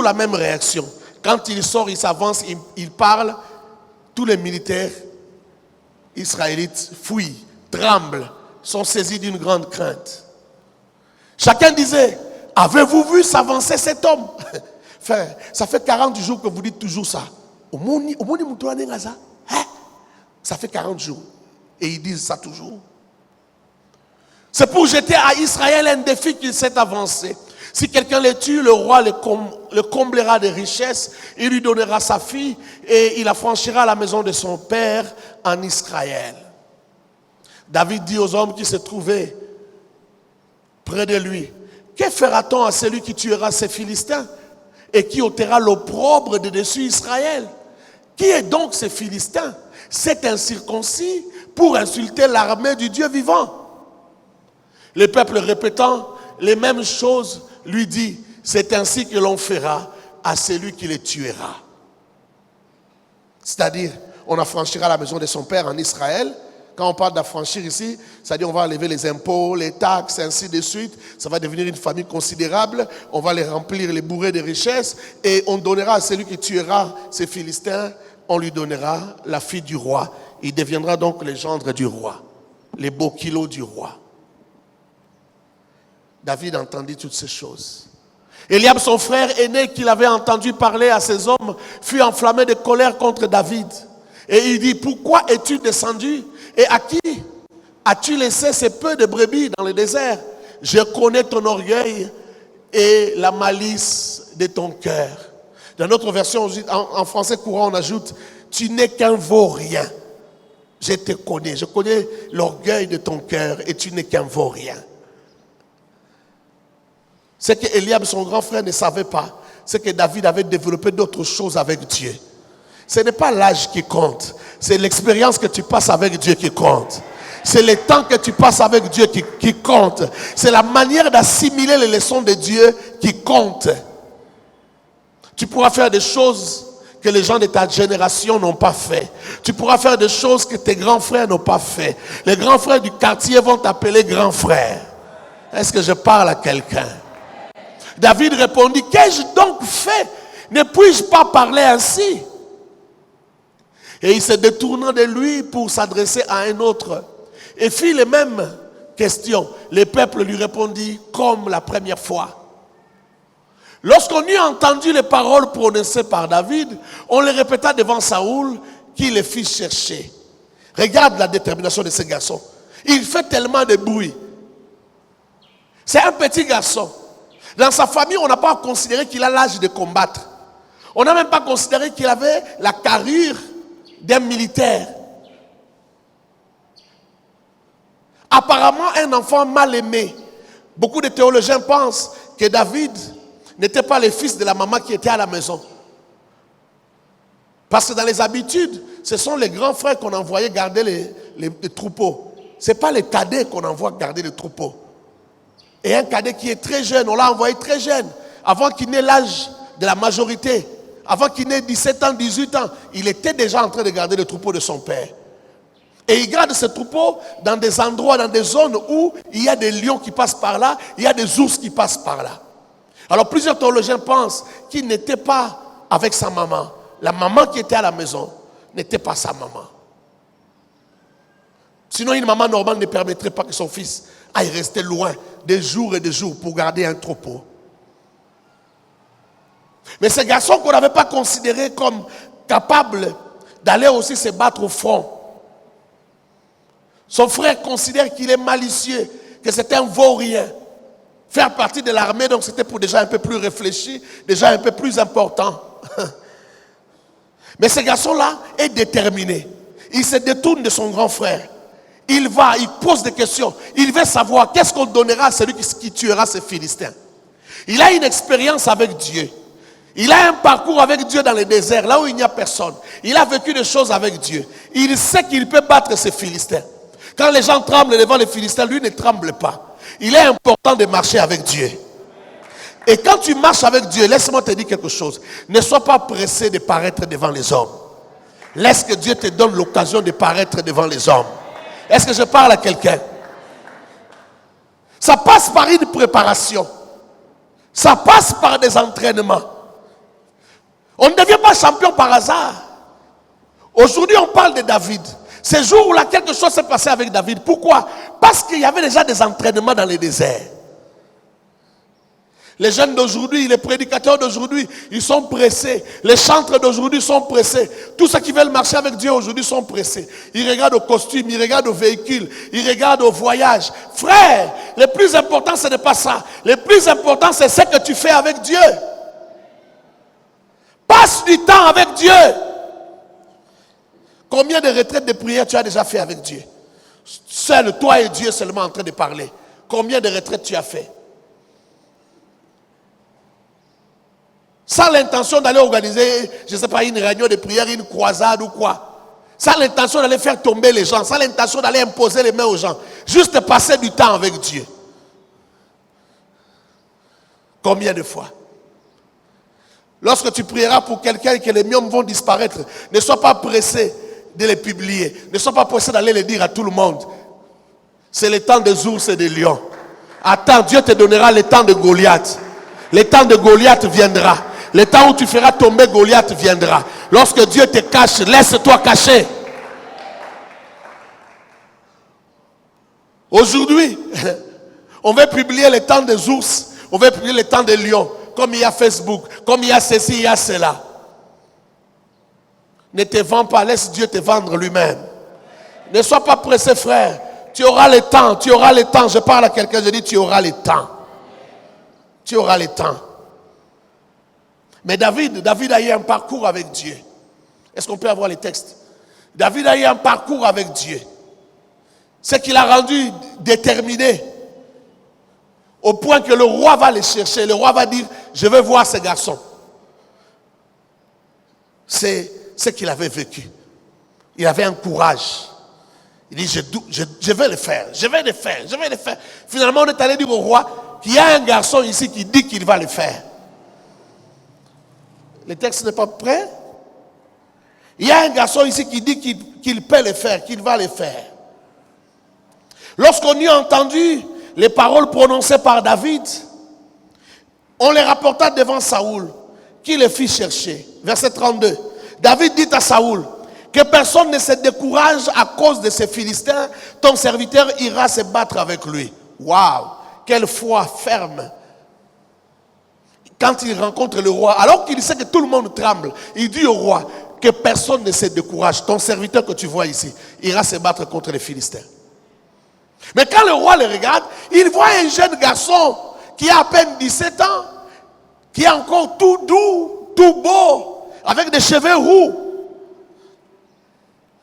la même réaction. Quand il sort, il s'avance, il parle, tous les militaires israélites fuient, tremblent, sont saisis d'une grande crainte. Chacun disait, avez-vous vu s'avancer cet homme? Frère, ça fait 40 jours que vous dites toujours ça. Ça fait 40 jours. Et ils disent ça toujours. C'est pour jeter à Israël un défi qu'il s'est avancé. Si quelqu'un les tue, le roi le comblera de richesses, il lui donnera sa fille et il affranchira la maison de son père en Israël. David dit aux hommes qui se trouvaient près de lui, que fera-t-on à celui qui tuera ces Philistins et qui ôtera l'opprobre de dessus Israël? Qui est donc ce Philistin? C'est incirconcis pour insulter l'armée du Dieu vivant. Le peuple répétant les mêmes choses lui dit, c'est ainsi que l'on fera à celui qui les tuera. C'est-à-dire, on affranchira la maison de son père en Israël. Quand on parle d'affranchir ici, c'est-à-dire on va enlever les impôts, les taxes, ainsi de suite. Ça va devenir une famille considérable. On va les remplir, les bourrer de richesses. Et on donnera à celui qui tuera ces Philistins, on lui donnera la fille du roi. Il deviendra donc le gendre du roi, les beaux kilos du roi. David entendit toutes ces choses. Eliab, son frère aîné, qu'il avait entendu parler à ses hommes, fut enflammé de colère contre David. Et il dit, pourquoi es-tu descendu? Et à qui as-tu laissé ces peu de brebis dans le désert? Je connais ton orgueil et la malice de ton cœur. Dans notre version, en français courant, on ajoute, tu n'es qu'un vaurien. Je te connais, je connais l'orgueil de ton cœur et tu n'es qu'un vaurien. Ce que Eliab, son grand frère, ne savait pas, c'est que David avait développé d'autres choses avec Dieu. Ce n'est pas l'âge qui compte, c'est l'expérience que tu passes avec Dieu qui compte. C'est le temps que tu passes avec Dieu qui compte. C'est la manière d'assimiler les leçons de Dieu qui compte. Tu pourras faire des choses que les gens de ta génération n'ont pas fait. Tu pourras faire des choses que tes grands frères n'ont pas fait. Les grands frères du quartier vont t'appeler grand frère. Est-ce que je parle à quelqu'un? David répondit, qu'ai-je donc fait? Ne puis-je pas parler ainsi? Et il se détourna de lui pour s'adresser à un autre et fit les mêmes questions. Le peuple lui répondit comme la première fois. Lorsqu'on eut entendu les paroles prononcées par David, on les répéta devant Saoul qui les fit chercher. Regarde la détermination de ce garçon. Il fait tellement de bruit. C'est un petit garçon. Dans sa famille, on n'a pas considéré qu'il a l'âge de combattre. On n'a même pas considéré qu'il avait la carrure d'un militaire. Apparemment, un enfant mal aimé. Beaucoup de théologiens pensent que David n'était pas le fils de la maman qui était à la maison. Parce que dans les habitudes, ce sont les grands frères qu'on envoyait garder les troupeaux. Ce n'est pas les cadets qu'on envoie garder les troupeaux. Et un cadet qui est très jeune, on l'a envoyé très jeune, avant qu'il n'ait l'âge de la majorité, avant qu'il n'ait 17 ans, 18 ans, il était déjà en train de garder le troupeau de son père. Et il garde ce troupeau dans des endroits, dans des zones où il y a des lions qui passent par là, il y a des ours qui passent par là. Alors plusieurs théologiens pensent qu'il n'était pas avec sa maman. La maman qui était à la maison n'était pas sa maman. Sinon une maman normale ne permettrait pas que son fils aille rester loin des jours et des jours pour garder un troupeau. Mais ce garçon qu'on n'avait pas considéré comme capable d'aller aussi se battre au front. Son frère considère qu'il est malicieux, que c'est un vaurien. Faire partie de l'armée, donc c'était pour déjà un peu plus réfléchi, déjà un peu plus important. Mais ce garçon-là est déterminé. Il se détourne de son grand frère. Il va, il pose des questions. Il veut savoir qu'est-ce qu'on donnera à celui qui tuera ces Philistins. Il a une expérience avec Dieu. Il a un parcours avec Dieu dans le désert, là où il n'y a personne. Il a vécu des choses avec Dieu. Il sait qu'il peut battre ces Philistins. Quand les gens tremblent devant les Philistins, lui ne tremble pas. Il est important de marcher avec Dieu. Et quand tu marches avec Dieu, laisse-moi te dire quelque chose. Ne sois pas pressé de paraître devant les hommes. Laisse que Dieu te donne l'occasion de paraître devant les hommes. Est-ce que je parle à quelqu'un? Ça passe par une préparation. Ça passe par des entraînements. On ne devient pas champion par hasard. Aujourd'hui, on parle de David. Ce jour-là, quelque chose s'est passé avec David. Pourquoi? Parce qu'il y avait déjà des entraînements dans les déserts. Les jeunes d'aujourd'hui, les prédicateurs d'aujourd'hui, ils sont pressés. Les chantres d'aujourd'hui sont pressés. Tous ceux qui veulent marcher avec Dieu aujourd'hui sont pressés. Ils regardent au costume, ils regardent au véhicule, ils regardent au voyage. Frère, le plus important, ce n'est pas ça. Le plus important, c'est ce que tu fais avec Dieu. Passe du temps avec Dieu. Combien de retraites de prière tu as déjà fait avec Dieu? Seul, toi et Dieu seulement en train de parler. Combien de retraites tu as fait? Sans l'intention d'aller organiser, je ne sais pas, une réunion de prière, une croisade ou quoi. Sans l'intention d'aller faire tomber les gens. Sans l'intention d'aller imposer les mains aux gens. Juste passer du temps avec Dieu. Combien de fois? Lorsque tu prieras pour quelqu'un et que les miomes vont disparaître, ne sois pas pressé de les publier. Ne sois pas pressé d'aller les dire à tout le monde. C'est le temps des ours et des lions. Attends, Dieu te donnera le temps de Goliath. Le temps de Goliath viendra. Le temps où tu feras tomber Goliath viendra. Lorsque Dieu te cache, laisse-toi cacher. Aujourd'hui, on veut publier le temps des ours. On veut publier le temps des lions. Comme il y a Facebook, comme il y a ceci, il y a cela. Ne te vends pas, laisse Dieu te vendre lui-même. Ne sois pas pressé, frère. Tu auras le temps, tu auras le temps. Je parle à quelqu'un, je dis tu auras le temps. Tu auras le temps. Mais David a eu un parcours avec Dieu. Est-ce qu'on peut avoir les textes? David a eu un parcours avec Dieu. Ce qui l'a rendu déterminé. Au point que le roi va les chercher. Le roi va dire, je veux voir ce garçon. C'est ce qu'il avait vécu. Il avait un courage. Il dit, je vais le faire. Je vais le faire. Je vais le faire. Finalement, on est allé dire au roi qu'il y a un garçon ici qui dit qu'il va le faire. Le texte n'est pas prêt. Il y a un garçon ici qui dit qu'il peut le faire, qu'il va le faire. Lorsqu'on y a entendu les paroles prononcées par David, on les rapporta devant Saoul, qui les fit chercher. Verset 32. David dit à Saoul, que personne ne se décourage à cause de ces Philistins, ton serviteur ira se battre avec lui. Waouh, quelle foi ferme. Quand il rencontre le roi, alors qu'il sait que tout le monde tremble, il dit au roi que personne ne se décourage. Ton serviteur que tu vois ici ira se battre contre les Philistins. Mais quand le roi le regarde, il voit un jeune garçon qui a à peine 17 ans, qui est encore tout doux, tout beau, avec des cheveux roux.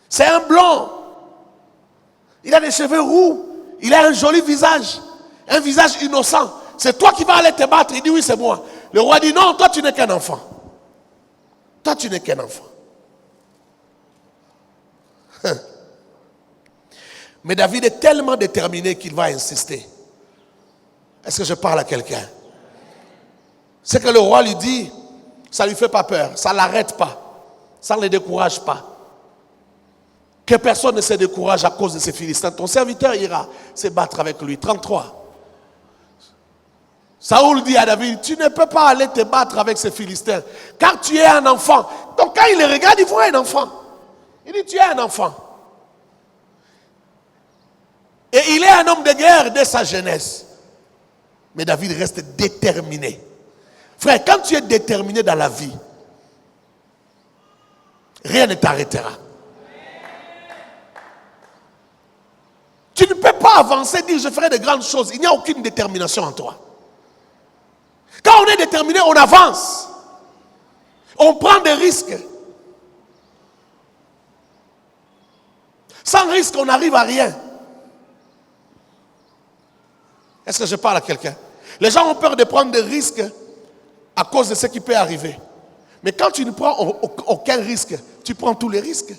C'est un blanc. Il a des cheveux roux. Il a un joli visage. Un visage innocent. C'est toi qui vas aller te battre. Il dit oui, c'est moi. Le roi dit non, toi tu n'es qu'un enfant. Toi tu n'es qu'un enfant. Mais David est tellement déterminé qu'il va insister. Est-ce que je parle à quelqu'un? Ce que le roi lui dit, ça ne lui fait pas peur. Ça ne l'arrête pas. Ça ne le décourage pas. Que personne ne se décourage à cause de ces Philistins. Ton serviteur ira se battre avec lui. 33. Saoul dit à David, tu ne peux pas aller te battre avec ces Philistins, car tu es un enfant. Donc quand il les regarde, il voit un enfant. Il dit, tu es un enfant. Et il est un homme de guerre dès sa jeunesse. Mais David reste déterminé. Frère, quand tu es déterminé dans la vie, rien ne t'arrêtera. Tu ne peux pas avancer, dire je ferai de grandes choses. Il n'y a aucune détermination en toi. Quand on est déterminé, on avance. On prend des risques. Sans risque, on n'arrive à rien. Est-ce que je parle à quelqu'un? Les gens ont peur de prendre des risques à cause de ce qui peut arriver. Mais quand tu ne prends aucun risque, tu prends tous les risques.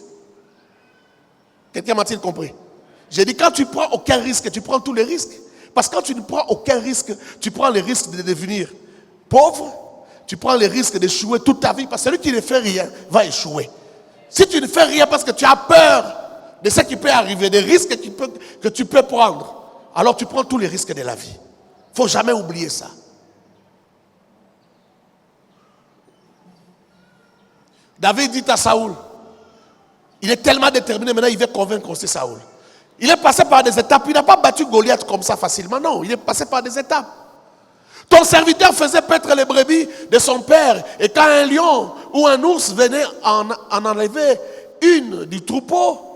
Quelqu'un m'a-t-il compris? J'ai dit quand tu prends aucun risque, tu prends tous les risques. Parce que quand tu ne prends aucun risque, tu prends le risque de devenir pauvre. Tu prends le risque d'échouer toute ta vie. Parce que celui qui ne fait rien va échouer. Si tu ne fais rien parce que tu as peur de ce qui peut arriver, des risques que tu peux prendre, alors tu prends tous les risques de la vie. Il ne faut jamais oublier ça. David dit à Saoul, il est tellement déterminé, maintenant il veut convaincre aussi Saoul. Il est passé par des étapes, il n'a pas battu Goliath comme ça facilement, non, il est passé par des étapes. Ton serviteur faisait paître les brebis de son père, et quand un lion ou un ours venait en enlever une du troupeau,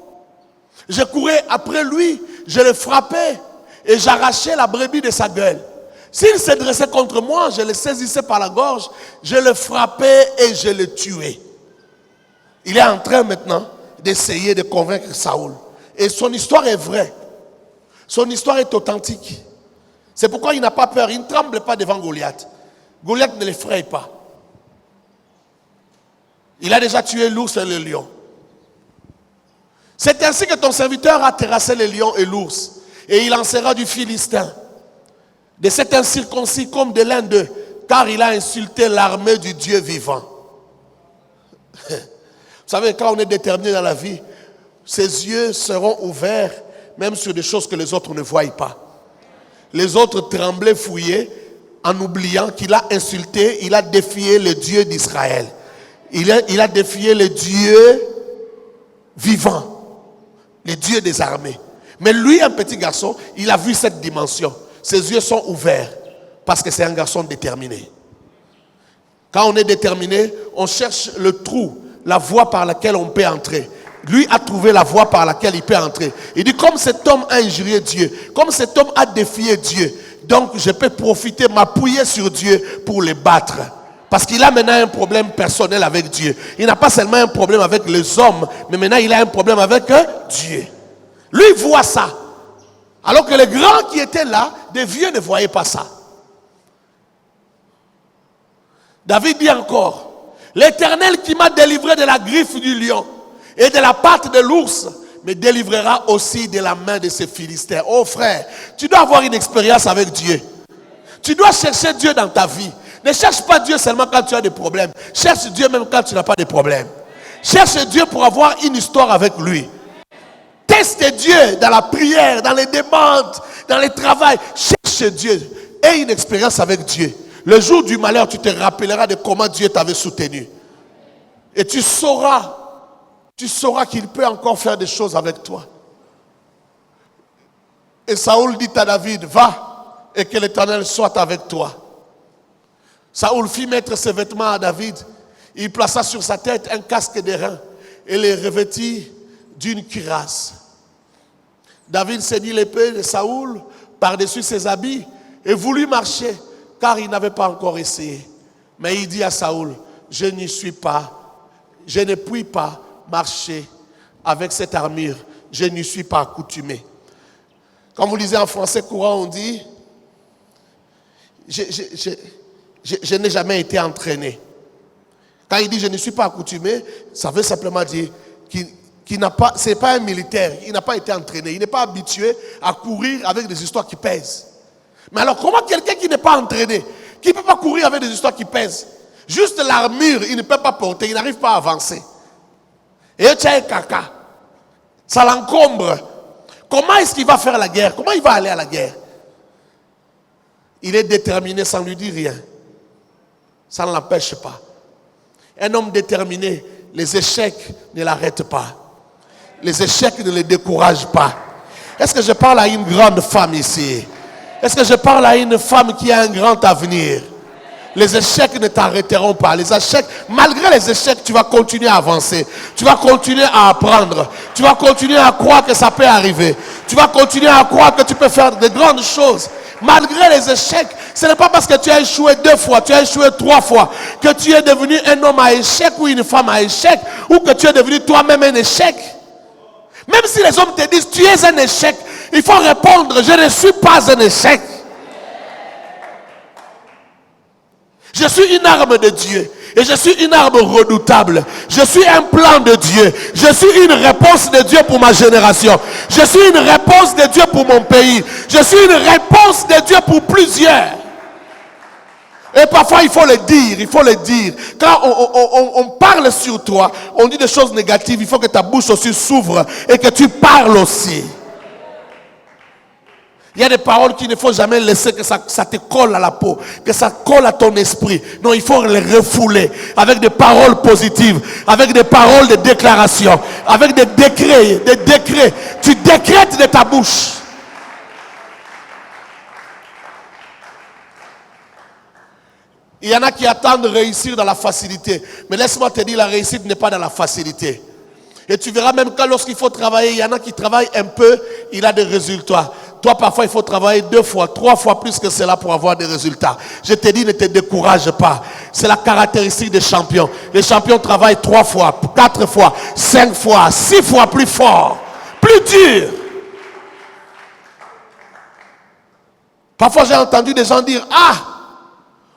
je courais après lui, je le frappais et j'arrachais la brebis de sa gueule. S'il se dressait contre moi, je le saisissais par la gorge, je le frappais et je le tuais. Il est en train maintenant d'essayer de convaincre Saoul. Et son histoire est vraie. Son histoire est authentique. C'est pourquoi il n'a pas peur, il ne tremble pas devant Goliath. Goliath ne l'effraie pas. Il a déjà tué l'ours et le lion. C'est ainsi que ton serviteur a terrassé le lion et l'ours. Et il en sera du Philistin, de cet incirconcis comme de l'un d'eux, car il a insulté l'armée du Dieu vivant. Vous savez, quand on est déterminé dans la vie, ses yeux seront ouverts, même sur des choses que les autres ne voient pas. Les autres tremblaient, fouillaient, en oubliant qu'il a insulté, il a défié le Dieu d'Israël. Il a défié le Dieu vivant, le Dieu des armées. Mais lui, un petit garçon, il a vu cette dimension. Ses yeux sont ouverts parce que c'est un garçon déterminé. Quand on est déterminé, on cherche le trou, la voie par laquelle on peut entrer. Lui a trouvé la voie par laquelle il peut entrer. Il dit, comme cet homme a injurié Dieu, comme cet homme a défié Dieu, donc je peux profiter, m'appuyer sur Dieu pour les battre. Parce qu'il a maintenant un problème personnel avec Dieu. Il n'a pas seulement un problème avec les hommes, mais maintenant il a un problème avec Dieu. Lui voit ça. Alors que les grands qui étaient là, des vieux ne voyaient pas ça. David dit encore, l'Éternel qui m'a délivré de la griffe du lion et de la patte de l'ours me délivrera aussi de la main de ces Philistins. Oh frère, tu dois avoir une expérience avec Dieu. Tu dois chercher Dieu dans ta vie. Ne cherche pas Dieu seulement quand tu as des problèmes. Cherche Dieu même quand tu n'as pas de problèmes. Cherche Dieu pour avoir une histoire avec lui. Teste Dieu dans la prière, dans les demandes, dans le travail. Cherche Dieu. Aie une expérience avec Dieu. Le jour du malheur, tu te rappelleras de comment Dieu t'avait soutenu. Et tu sauras qu'il peut encore faire des choses avec toi. Et Saoul dit à David, va et que l'Éternel soit avec toi. Saoul fit mettre ses vêtements à David. Il plaça sur sa tête un casque d'airain et les revêtit d'une cuirasse. David ceignit l'épée de Saoul par-dessus ses habits et voulut marcher, car il n'avait pas encore essayé. Mais il dit à Saoul, je ne puis pas marcher avec cette armure, je n'y suis pas accoutumé. Comme vous lisez en français courant, on dit, je n'ai jamais été entraîné. Quand il dit je ne suis pas accoutumé, ça veut simplement dire qu'il n'a pas, c'est pas un militaire, il n'a pas été entraîné, il n'est pas habitué à courir avec des histoires qui pèsent. Mais alors comment quelqu'un qui n'est pas entraîné, qui ne peut pas courir avec des histoires qui pèsent, juste l'armure, il ne peut pas porter, il n'arrive pas à avancer. Et tu as un caca, ça l'encombre. Comment est-ce qu'il va faire la guerre? Comment il va aller à la guerre? Il est déterminé sans lui dire rien. Ça ne l'empêche pas. Un homme déterminé, les échecs ne l'arrêtent pas. Les échecs ne le découragent pas. Est-ce que je parle à une grande femme ici? Est-ce que je parle à une femme qui a un grand avenir? Les échecs ne t'arrêteront pas. Les échecs, malgré les échecs, tu vas continuer à avancer. Tu vas continuer à apprendre. Tu vas continuer à croire que ça peut arriver. Tu vas continuer à croire que tu peux faire de grandes choses. Malgré les échecs, ce n'est pas parce que tu as échoué 2 fois, tu as échoué 3 fois, que tu es devenu un homme à échec ou une femme à échec, ou que tu es devenu toi-même un échec. Même si les hommes te disent, tu es un échec, il faut répondre, je ne suis pas un échec. Je suis une arme de Dieu. Et je suis une arme redoutable. Je suis un plan de Dieu. Je suis une réponse de Dieu pour ma génération. Je suis une réponse de Dieu pour mon pays. Je suis une réponse de Dieu pour plusieurs. Et parfois il faut le dire, il faut le dire. Quand on parle sur toi, on dit des choses négatives, il faut que ta bouche aussi s'ouvre et que tu parles aussi. Il y a des paroles qu'il ne faut jamais laisser que ça te colle à la peau, que ça colle à ton esprit. Non, il faut les refouler avec des paroles positives, avec des paroles de déclaration, avec des décrets, des décrets. Tu décrètes de ta bouche. Il y en a qui attendent de réussir dans la facilité. Mais laisse-moi te dire, la réussite n'est pas dans la facilité. Et tu verras même que lorsqu'il faut travailler, il y en a qui travaillent un peu, il a des résultats. Toi, parfois, il faut travailler 2 fois, 3 fois plus que cela pour avoir des résultats. Je te dis, ne te décourage pas. C'est la caractéristique des champions. Les champions travaillent 3 fois, 4 fois, 5 fois, 6 fois plus fort, plus dur. Parfois, j'ai entendu des gens dire, ah,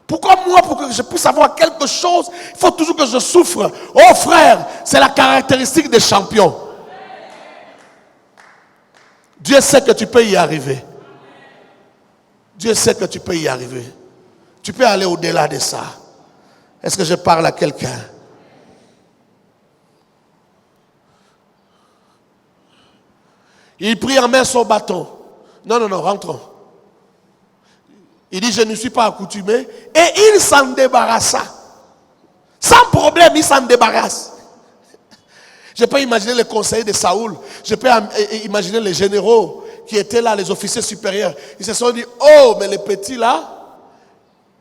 pourquoi moi, pour que je puisse avoir quelque chose, il faut toujours que je souffre. Oh frère, c'est la caractéristique des champions. Dieu sait que tu peux y arriver. Dieu sait que tu peux y arriver. Tu peux aller au-delà de ça. Est-ce que je parle à quelqu'un? Il prit en main son bâton. Non, rentrons. Il dit, je ne suis pas accoutumé. Et il s'en débarrassa. Sans problème, il s'en débarrasse. Je peux imaginer les conseillers de Saoul. Je peux imaginer les généraux qui étaient là, les officiers supérieurs. Ils se sont dit, oh, mais les petits là,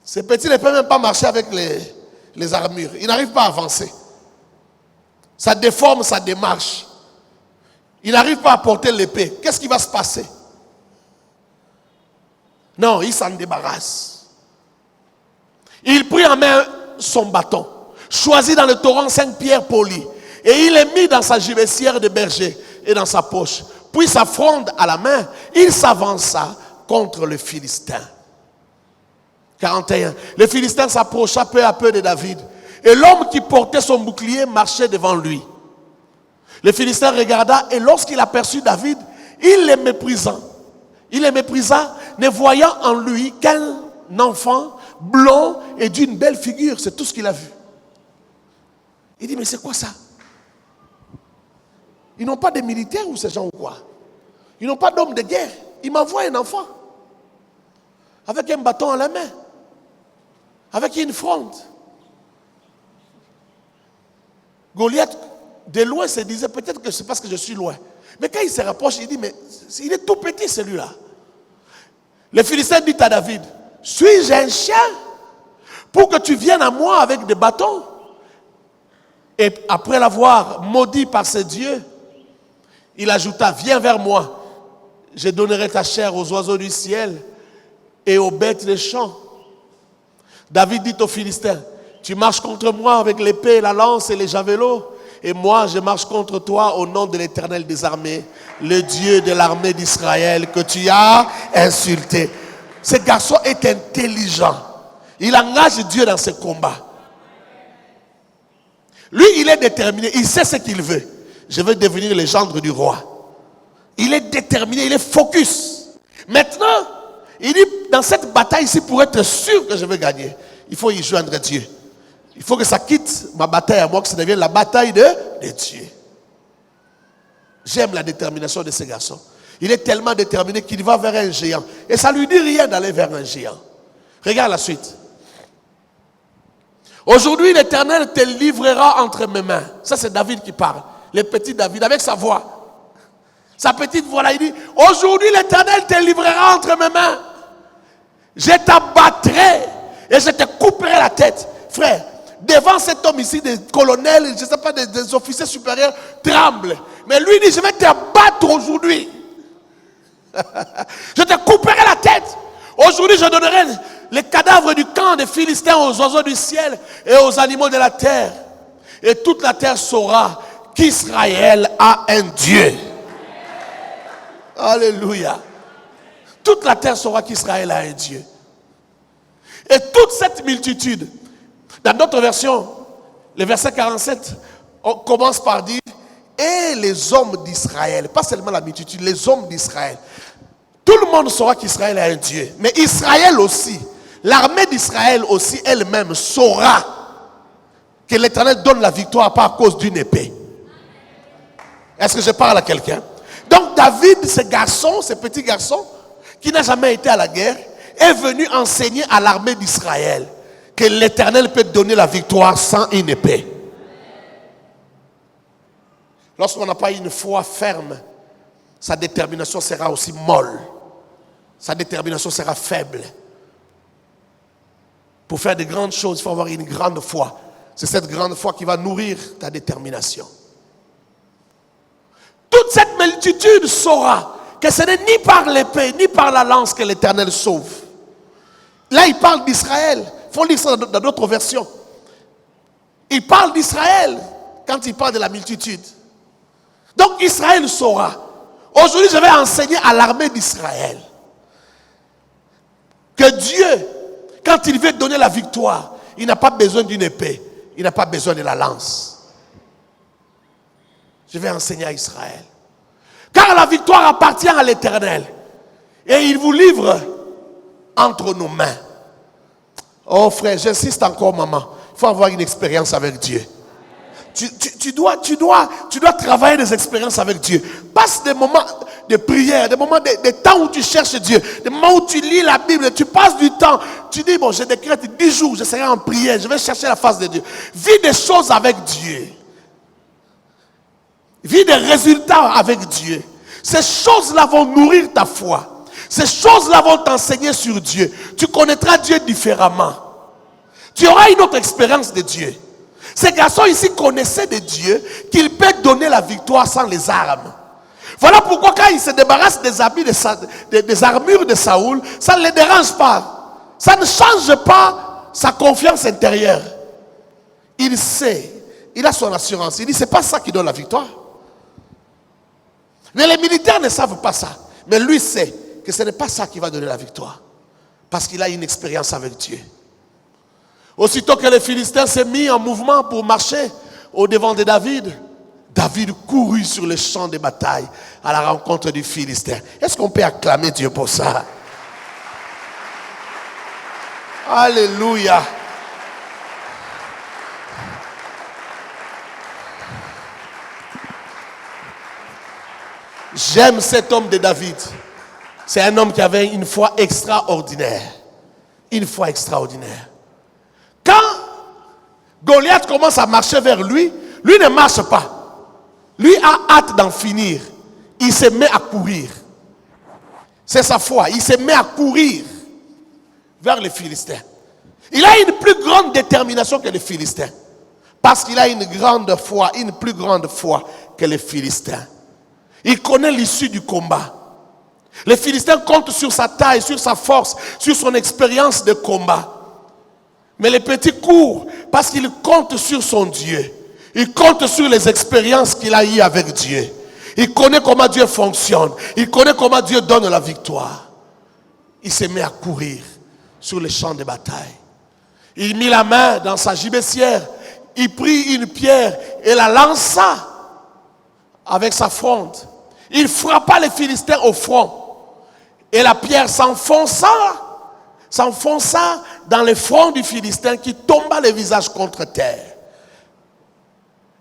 ces petits ne peuvent même pas marcher avec les armures. Ils n'arrivent pas à avancer. Ça déforme sa démarche. Ils n'arrivent pas à porter l'épée. Qu'est-ce qui va se passer? Non, il s'en débarrasse. Il prit en main son bâton, choisi dans le torrent 5 pierres polies, et il les mit dans sa gibecière de berger et dans sa poche. Puis sa fronde à la main, il s'avança contre le Philistin. 41. Le Philistin s'approcha peu à peu de David, et l'homme qui portait son bouclier marchait devant lui. Le Philistin regarda, et lorsqu'il aperçut David, il le méprisa. Il le méprisa, ne voyant en lui qu'un enfant blond et d'une belle figure. C'est tout ce qu'il a vu. Il dit, mais c'est quoi ça? Ils n'ont pas de militaires ou ces gens ou quoi? Ils n'ont pas d'hommes de guerre. Il m'envoie un enfant avec un bâton à la main, avec une fronde. Goliath, de loin, se disait, peut-être que c'est parce que je suis loin. Mais quand il se rapproche, il dit, mais il est tout petit celui-là. Le Philistin dit à David, suis-je un chien pour que tu viennes à moi avec des bâtons? Et après l'avoir maudit par ses dieux, il ajouta, viens vers moi, je donnerai ta chair aux oiseaux du ciel et aux bêtes des champs. David dit aux Philistins, tu marches contre moi avec l'épée, la lance et les javelots, et moi je marche contre toi au nom de l'Éternel des armées, le Dieu de l'armée d'Israël que tu as insulté. Ce garçon est intelligent. Il engage Dieu dans ses combats. Lui, il est déterminé. Il sait ce qu'il veut. Je veux devenir le gendre du roi. Il est déterminé, il est focus. Maintenant, il dit, dans cette bataille ici, pour être sûr que je vais gagner, il faut y joindre Dieu. Il faut que ça quitte ma bataille à moi, que ça devienne la bataille de Dieu. J'aime la détermination de ce garçon. Il est tellement déterminé qu'il va vers un géant. Et ça ne lui dit rien d'aller vers un géant. Regarde la suite. Aujourd'hui, l'Éternel te livrera entre mes mains. Ça, c'est David qui parle. Le petit David, avec sa voix. Sa petite voix là, il dit, aujourd'hui, l'Éternel te livrera entre mes mains. Je t'abattrai et je te couperai la tête. Frère, devant cet homme ici, des colonels, je ne sais pas, des officiers supérieurs, tremblent. Mais lui dit, je vais t'abattre aujourd'hui. Je te couperai la tête. Aujourd'hui, je donnerai les cadavres du camp des Philistins aux oiseaux du ciel et aux animaux de la terre. Et toute la terre saura qu'Israël a un Dieu. Alléluia. Toute la terre saura qu'Israël a un Dieu. Et toute cette multitude, dans d'autres versions, le verset 47, on commence par dire, et les hommes d'Israël, pas seulement la multitude, les hommes d'Israël. Tout le monde saura qu'Israël a un Dieu. Mais Israël aussi, l'armée d'Israël aussi elle-même saura que l'Éternel donne la victoire pas à cause d'une épée. Est-ce que je parle à quelqu'un? Donc David, ce garçon, ce petit garçon, qui n'a jamais été à la guerre, est venu enseigner à l'armée d'Israël que l'Éternel peut donner la victoire sans une épée. Lorsqu'on n'a pas une foi ferme, sa détermination sera aussi molle. Sa détermination sera faible. Pour faire de grandes choses, il faut avoir une grande foi. C'est cette grande foi qui va nourrir ta détermination. Toute cette multitude saura que ce n'est ni par l'épée, ni par la lance que l'Éternel sauve. Là, il parle d'Israël. Il faut lire ça dans d'autres versions. Il parle d'Israël quand il parle de la multitude. Donc Israël saura. Aujourd'hui, je vais enseigner à l'armée d'Israël que Dieu, quand il veut donner la victoire, il n'a pas besoin d'une épée, il n'a pas besoin de la lance. Je vais enseigner à Israël. Car la victoire appartient à l'Éternel et il vous livre entre nos mains. Oh frère, j'insiste encore maman, il faut avoir une expérience avec Dieu. Tu dois travailler des expériences avec Dieu. Passe des moments de prière, des moments de temps où tu cherches Dieu, des moments où tu lis la Bible, tu passes du temps. Tu dis, bon, je décrète 10 jours, je serai en prière, je vais chercher la face de Dieu. Vis des choses avec Dieu. Vis des résultats avec Dieu. Ces choses-là vont nourrir ta foi. Ces choses-là vont t'enseigner sur Dieu. Tu connaîtras Dieu différemment. Tu auras une autre expérience de Dieu. Ces garçons ici connaissaient de Dieu qu'il peut donner la victoire sans les armes. Voilà pourquoi quand ils se débarrassent des habits, des armures de Saoul, ça ne les dérange pas. Ça ne change pas sa confiance intérieure. Il sait, il a son assurance. Il dit, c'est pas ça qui donne la victoire. Mais les militaires ne savent pas ça. Mais lui sait que ce n'est pas ça qui va donner la victoire. Parce qu'il a une expérience avec Dieu. Aussitôt que les Philistins s'est mis en mouvement pour marcher au devant de David, David courut sur le champ de bataille à la rencontre du Philistin. Est-ce qu'on peut acclamer Dieu pour ça? Alléluia. J'aime cet homme de David. C'est un homme qui avait une foi extraordinaire. Une foi extraordinaire. Quand Goliath commence à marcher vers lui, lui ne marche pas. Lui a hâte d'en finir. Il se met à courir. C'est sa foi. Il se met à courir vers les Philistins. Il a une plus grande détermination que les Philistins. Parce qu'il a une grande foi, une plus grande foi que les Philistins. Il connaît l'issue du combat. Les Philistins comptent sur sa taille, sur sa force, sur son expérience de combat. Mais les petits courent parce qu'ils comptent sur son Dieu. Il compte sur les expériences qu'il a eues avec Dieu. Il connaît comment Dieu fonctionne. Il connaît comment Dieu donne la victoire. Il se met à courir sur les champs de bataille. Il mit la main dans sa gibecière. Il prit une pierre et la lança avec sa fronde. Il frappa les Philistins au front. Et la pierre s'enfonça dans le front du Philistin qui tomba le visage contre terre.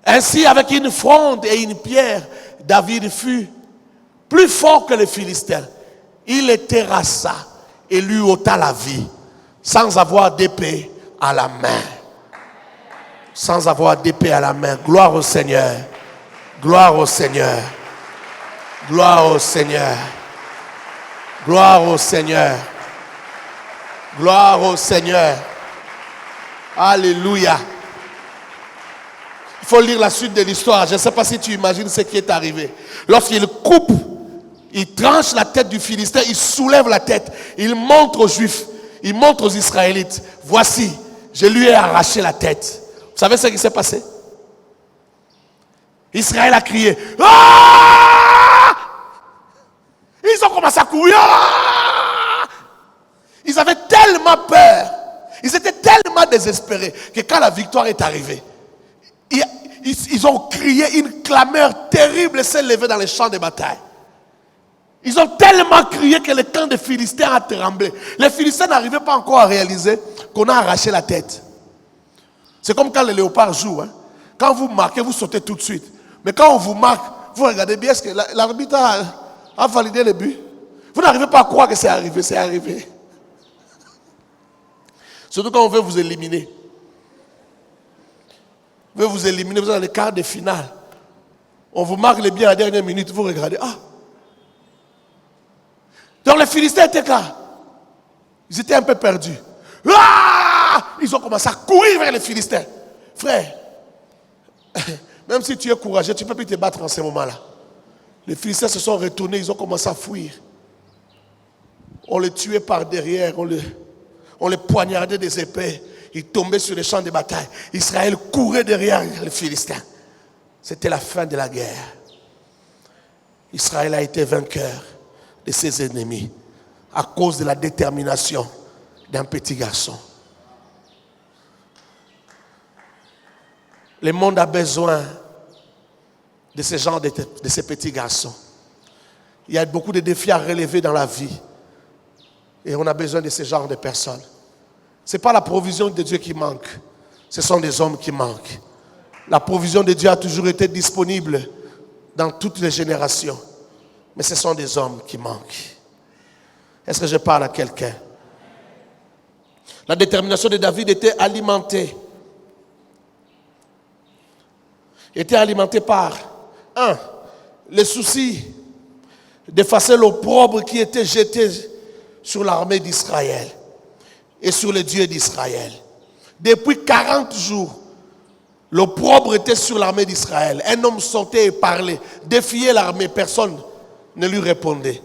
Ainsi, avec une fronde et une pierre, David fut plus fort que les Philistins. Il les terrassa et lui ôta la vie, sans avoir d'épée à la main. Sans avoir d'épée à la main. Gloire au Seigneur. Gloire au Seigneur. Gloire au Seigneur. Gloire au Seigneur. Gloire au Seigneur. Alléluia. Il faut lire la suite de l'histoire. Je ne sais pas si tu imagines ce qui est arrivé. Lorsqu'il coupe, il tranche la tête du Philistin, il soulève la tête, il montre aux Juifs, il montre aux Israélites. Voici, je lui ai arraché la tête. Vous savez ce qui s'est passé? Israël a crié. Ah! Ils ont commencé à courir. Ah! Ils avaient tellement peur. Ils étaient tellement désespérés que quand la victoire est arrivée, ils ont crié, une clameur terrible s'est levée dans les champs de bataille. Ils ont tellement crié que le camp des Philistins a tremblé. Les Philistins n'arrivaient pas encore à réaliser qu'on a arraché la tête. C'est comme quand les léopards jouent. Hein. Quand vous marquez, vous sautez tout de suite. Mais quand on vous marque, vous regardez bien, est-ce que l'arbitre a validé le but? Vous n'arrivez pas à croire que c'est arrivé, c'est arrivé. Surtout quand on veut vous éliminer. On veut vous éliminer, vous êtes dans les quarts de finale. On vous marque les biens à la dernière minute, vous regardez. Ah! Donc les Philistins étaient là. Ils étaient un peu perdus. Ah! Ils ont commencé à courir vers les Philistins. Frère, même si tu es courageux, tu ne peux plus te battre en ce moment-là. Les Philistins se sont retournés, ils ont commencé à fuir. On les tuait par derrière, on les poignardait des épées. Ils tombaient sur les champs de bataille. Israël courait derrière les Philistins. C'était la fin de la guerre. Israël a été vainqueur de ses ennemis à cause de la détermination d'un petit garçon. Le monde a besoin de ce genre de ces petits garçons. Il y a beaucoup de défis à relever dans la vie. Et on a besoin de ce genre de personnes. Ce n'est pas la provision de Dieu qui manque. Ce sont des hommes qui manquent. La provision de Dieu a toujours été disponible dans toutes les générations. Mais ce sont des hommes qui manquent. Est-ce que je parle à quelqu'un? La détermination de David était alimentée. Par, le souci d'effacer l'opprobre qui était jeté sur l'armée d'Israël et sur le Dieu d'Israël. Depuis 40 jours, l'opprobre était sur l'armée d'Israël. Un homme sortait et parlait, défiait l'armée, personne ne lui répondait.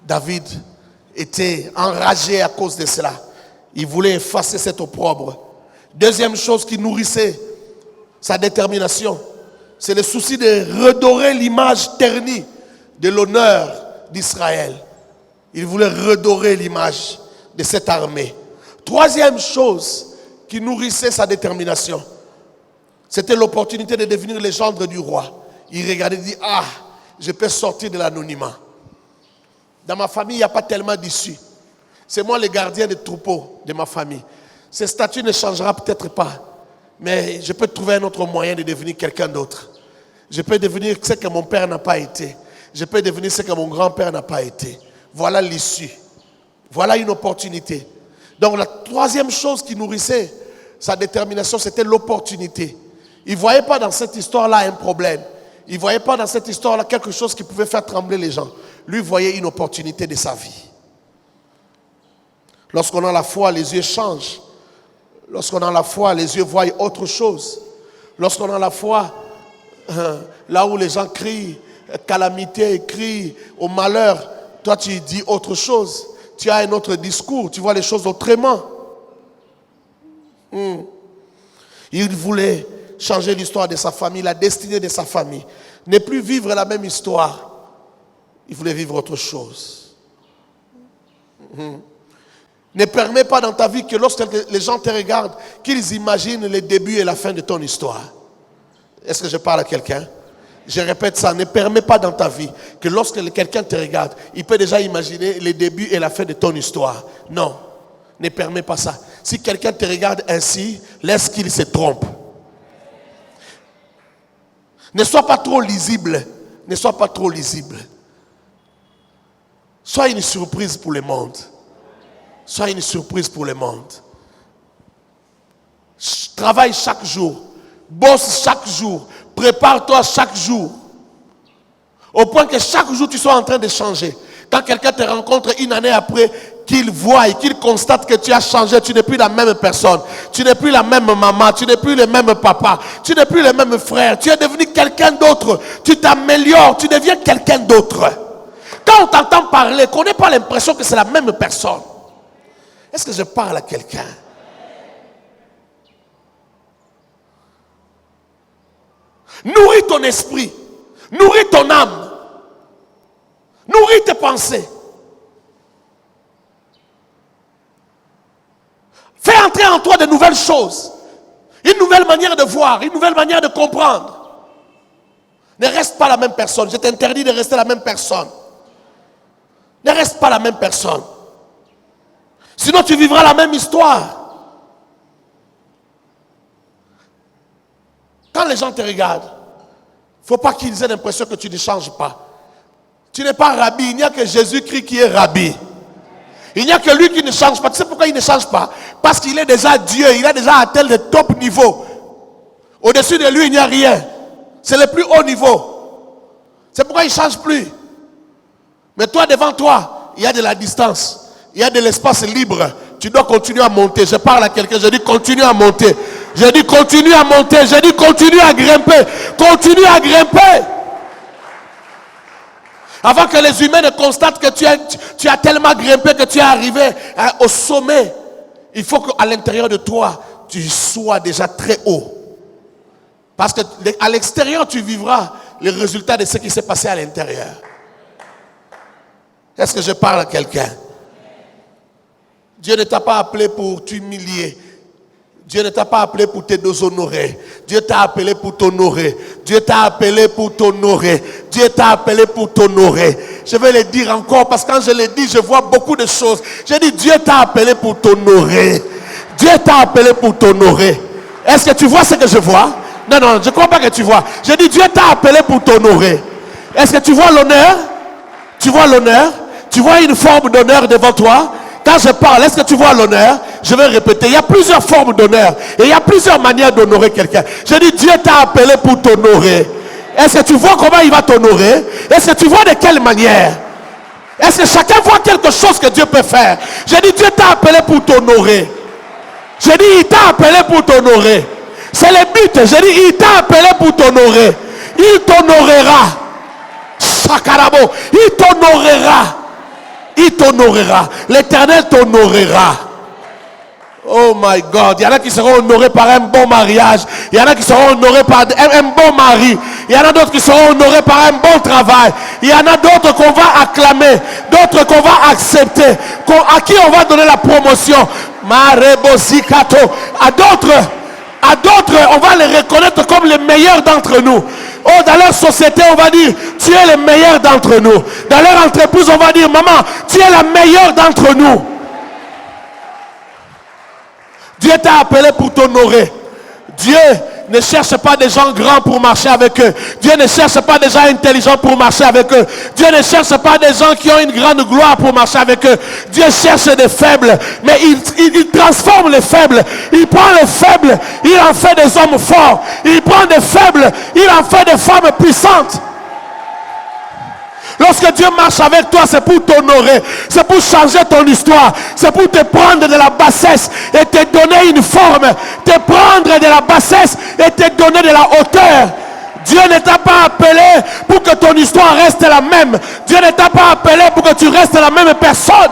David était enragé à cause de cela. Il voulait effacer cet opprobre. Deuxième chose qui nourrissait sa détermination, c'est le souci de redorer l'image ternie de l'honneur d'Israël. Il voulait redorer l'image de cette armée. Troisième chose qui nourrissait sa détermination, c'était l'opportunité de devenir le gendre du roi. Il regardait et dit, je peux sortir de l'anonymat. Dans ma famille, il n'y a pas tellement d'issue. C'est moi le gardien des troupeaux de ma famille. Ce statut ne changera peut-être pas. Mais je peux trouver un autre moyen de devenir quelqu'un d'autre. Je peux devenir ce que mon père n'a pas été. Je peux devenir ce que mon grand-père n'a pas été. Voilà l'issue. Voilà une opportunité. Donc la troisième chose qui nourrissait sa détermination, c'était l'opportunité. Il ne voyait pas dans cette histoire-là un problème. Il ne voyait pas dans cette histoire-là quelque chose qui pouvait faire trembler les gens. Lui voyait une opportunité de sa vie. Lorsqu'on a la foi, les yeux changent. Lorsqu'on a la foi, les yeux voient autre chose. Lorsqu'on a la foi, là où les gens crient calamité, crient au malheur, toi tu dis autre chose. Tu as un autre discours, tu vois les choses autrement. Il voulait changer l'histoire de sa famille, la destinée de sa famille. Ne plus vivre la même histoire. Il voulait vivre autre chose. Ne permets pas dans ta vie que lorsque les gens te regardent, qu'ils imaginent le début et la fin de ton histoire. Est-ce que je parle à quelqu'un? Je répète ça, ne permets pas dans ta vie que lorsque quelqu'un te regarde, il peut déjà imaginer le début et la fin de ton histoire. Non, ne permets pas ça. Si quelqu'un te regarde ainsi, laisse qu'il se trompe. Ne sois pas trop lisible. Ne sois pas trop lisible. Sois une surprise pour le monde. Sois une surprise pour le monde. Travaille chaque jour. Bosse chaque jour. Prépare-toi chaque jour. Au point que chaque jour tu sois en train de changer. Quand quelqu'un te rencontre une année après, qu'il voit et qu'il constate que tu as changé, tu n'es plus la même personne. Tu n'es plus la même maman, tu n'es plus le même papa, tu n'es plus le même frère. Tu es devenu quelqu'un d'autre. Tu t'améliores, tu deviens quelqu'un d'autre. Quand on t'entend parler, qu'on n'ait pas l'impression que c'est la même personne. Est-ce que je parle à quelqu'un? Nourris ton esprit. Nourris ton âme. Nourris tes pensées. Fais entrer en toi de nouvelles choses. Une nouvelle manière de voir, une nouvelle manière de comprendre. Ne reste pas la même personne. Je t'interdis de rester la même personne. Ne reste pas la même personne. Sinon tu vivras la même histoire. Quand les gens te regardent, il ne faut pas qu'ils aient l'impression que tu ne changes pas. Tu n'es pas rabbi, il n'y a que Jésus-Christ qui est rabbi. Il n'y a que lui qui ne change pas. Tu sais pourquoi il ne change pas? Parce qu'il est déjà Dieu, il a déjà atteint le top niveau. Au-dessus de lui, il n'y a rien. C'est le plus haut niveau. C'est pourquoi il ne change plus. Mais toi, devant toi, il y a de la distance. Il y a de l'espace libre. Tu dois continuer à monter. Je parle à quelqu'un, je dis continue à monter. Je dis continue à monter. Je dis continue à grimper. Continue à grimper. Avant que les humains ne constatent que tu as tellement grimpé que tu es arrivé au sommet. Il faut qu'à l'intérieur de toi, tu sois déjà très haut. Parce qu'à l'extérieur, tu vivras les résultats de ce qui s'est passé à l'intérieur. Est-ce que je parle à quelqu'un? Dieu ne t'a pas appelé pour t'humilier. Dieu ne t'a pas appelé pour te déshonorer. Dieu t'a appelé pour t'honorer. Dieu t'a appelé pour t'honorer. Dieu t'a appelé pour t'honorer. Je vais le dire encore parce que quand je le dis, je vois beaucoup de choses. Je dis Dieu t'a appelé pour t'honorer. Dieu t'a appelé pour t'honorer. Est-ce que tu vois ce que je vois? Non, non, je ne crois pas que tu vois. Je dis Dieu t'a appelé pour t'honorer. Est-ce que tu vois l'honneur? Tu vois l'honneur? Tu vois une forme d'honneur devant toi? Quand je parle, est-ce que tu vois l'honneur? Je vais répéter, il y a plusieurs formes d'honneur. Et il y a plusieurs manières d'honorer quelqu'un. Je dis, Dieu t'a appelé pour t'honorer. Est-ce que tu vois comment il va t'honorer? Est-ce que tu vois de quelle manière? Est-ce que chacun voit quelque chose que Dieu peut faire? Je dis, Dieu t'a appelé pour t'honorer. Je dis, il t'a appelé pour t'honorer. C'est le but. Je dis, il t'a appelé pour t'honorer. Il t'honorera. Sakarabo. Il t'honorera. Il t'honorera. L'Éternel t'honorera. Oh my God. Il y en a qui seront honorés par un bon mariage. Il y en a qui seront honorés par un bon mari. Il y en a d'autres qui seront honorés par un bon travail. Il y en a d'autres qu'on va acclamer. D'autres qu'on va accepter. À qui on va donner la promotion. Marebosikato. À d'autres, on va les reconnaître comme les meilleurs d'entre nous. Oh, dans leur société, on va dire, tu es le meilleur d'entre nous. Dans leur entreprise, on va dire, maman, tu es la meilleure d'entre nous. Dieu t'a appelé pour t'honorer. Dieu ne cherche pas des gens grands pour marcher avec eux. Dieu ne cherche pas des gens intelligents pour marcher avec eux. Dieu ne cherche pas des gens qui ont une grande gloire pour marcher avec eux. Dieu cherche des faibles, mais il transforme les faibles. Il prend les faibles, il en fait des hommes forts. Il prend des faibles, il en fait des femmes puissantes. Lorsque Dieu marche avec toi, c'est pour t'honorer. C'est pour changer ton histoire. C'est pour te prendre de la bassesse et te donner une forme. Te prendre de la bassesse et te donner de la hauteur. Dieu ne t'a pas appelé pour que ton histoire reste la même. Dieu ne t'a pas appelé pour que tu restes la même personne.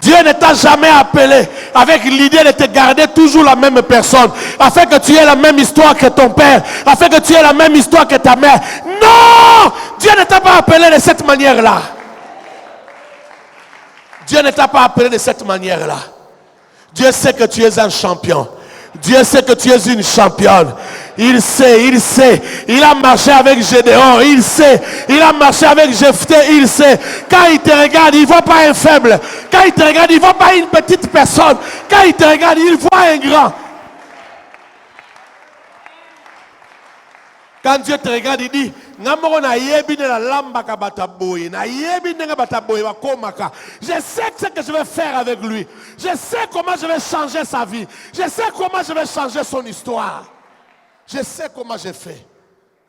Dieu ne t'a jamais appelé avec l'idée de te garder toujours la même personne, afin que tu aies la même histoire que ton père, afin que tu aies la même histoire que ta mère. Non! Dieu ne t'a pas appelé de cette manière-là. Dieu ne t'a pas appelé de cette manière-là. Dieu sait que tu es un champion. Dieu sait que tu es une championne. Il sait. Il a marché avec Gédéon. Il sait. Il a marché avec Jephthé. Il sait. Quand il te regarde, il ne voit pas un faible. Quand il te regarde, il ne voit pas une petite personne. Quand il te regarde, il voit un grand. Quand Dieu te regarde, il dit, je sais ce que je vais faire avec lui. Je sais comment je vais changer sa vie. Je sais comment je vais changer son histoire. Je sais comment je fais.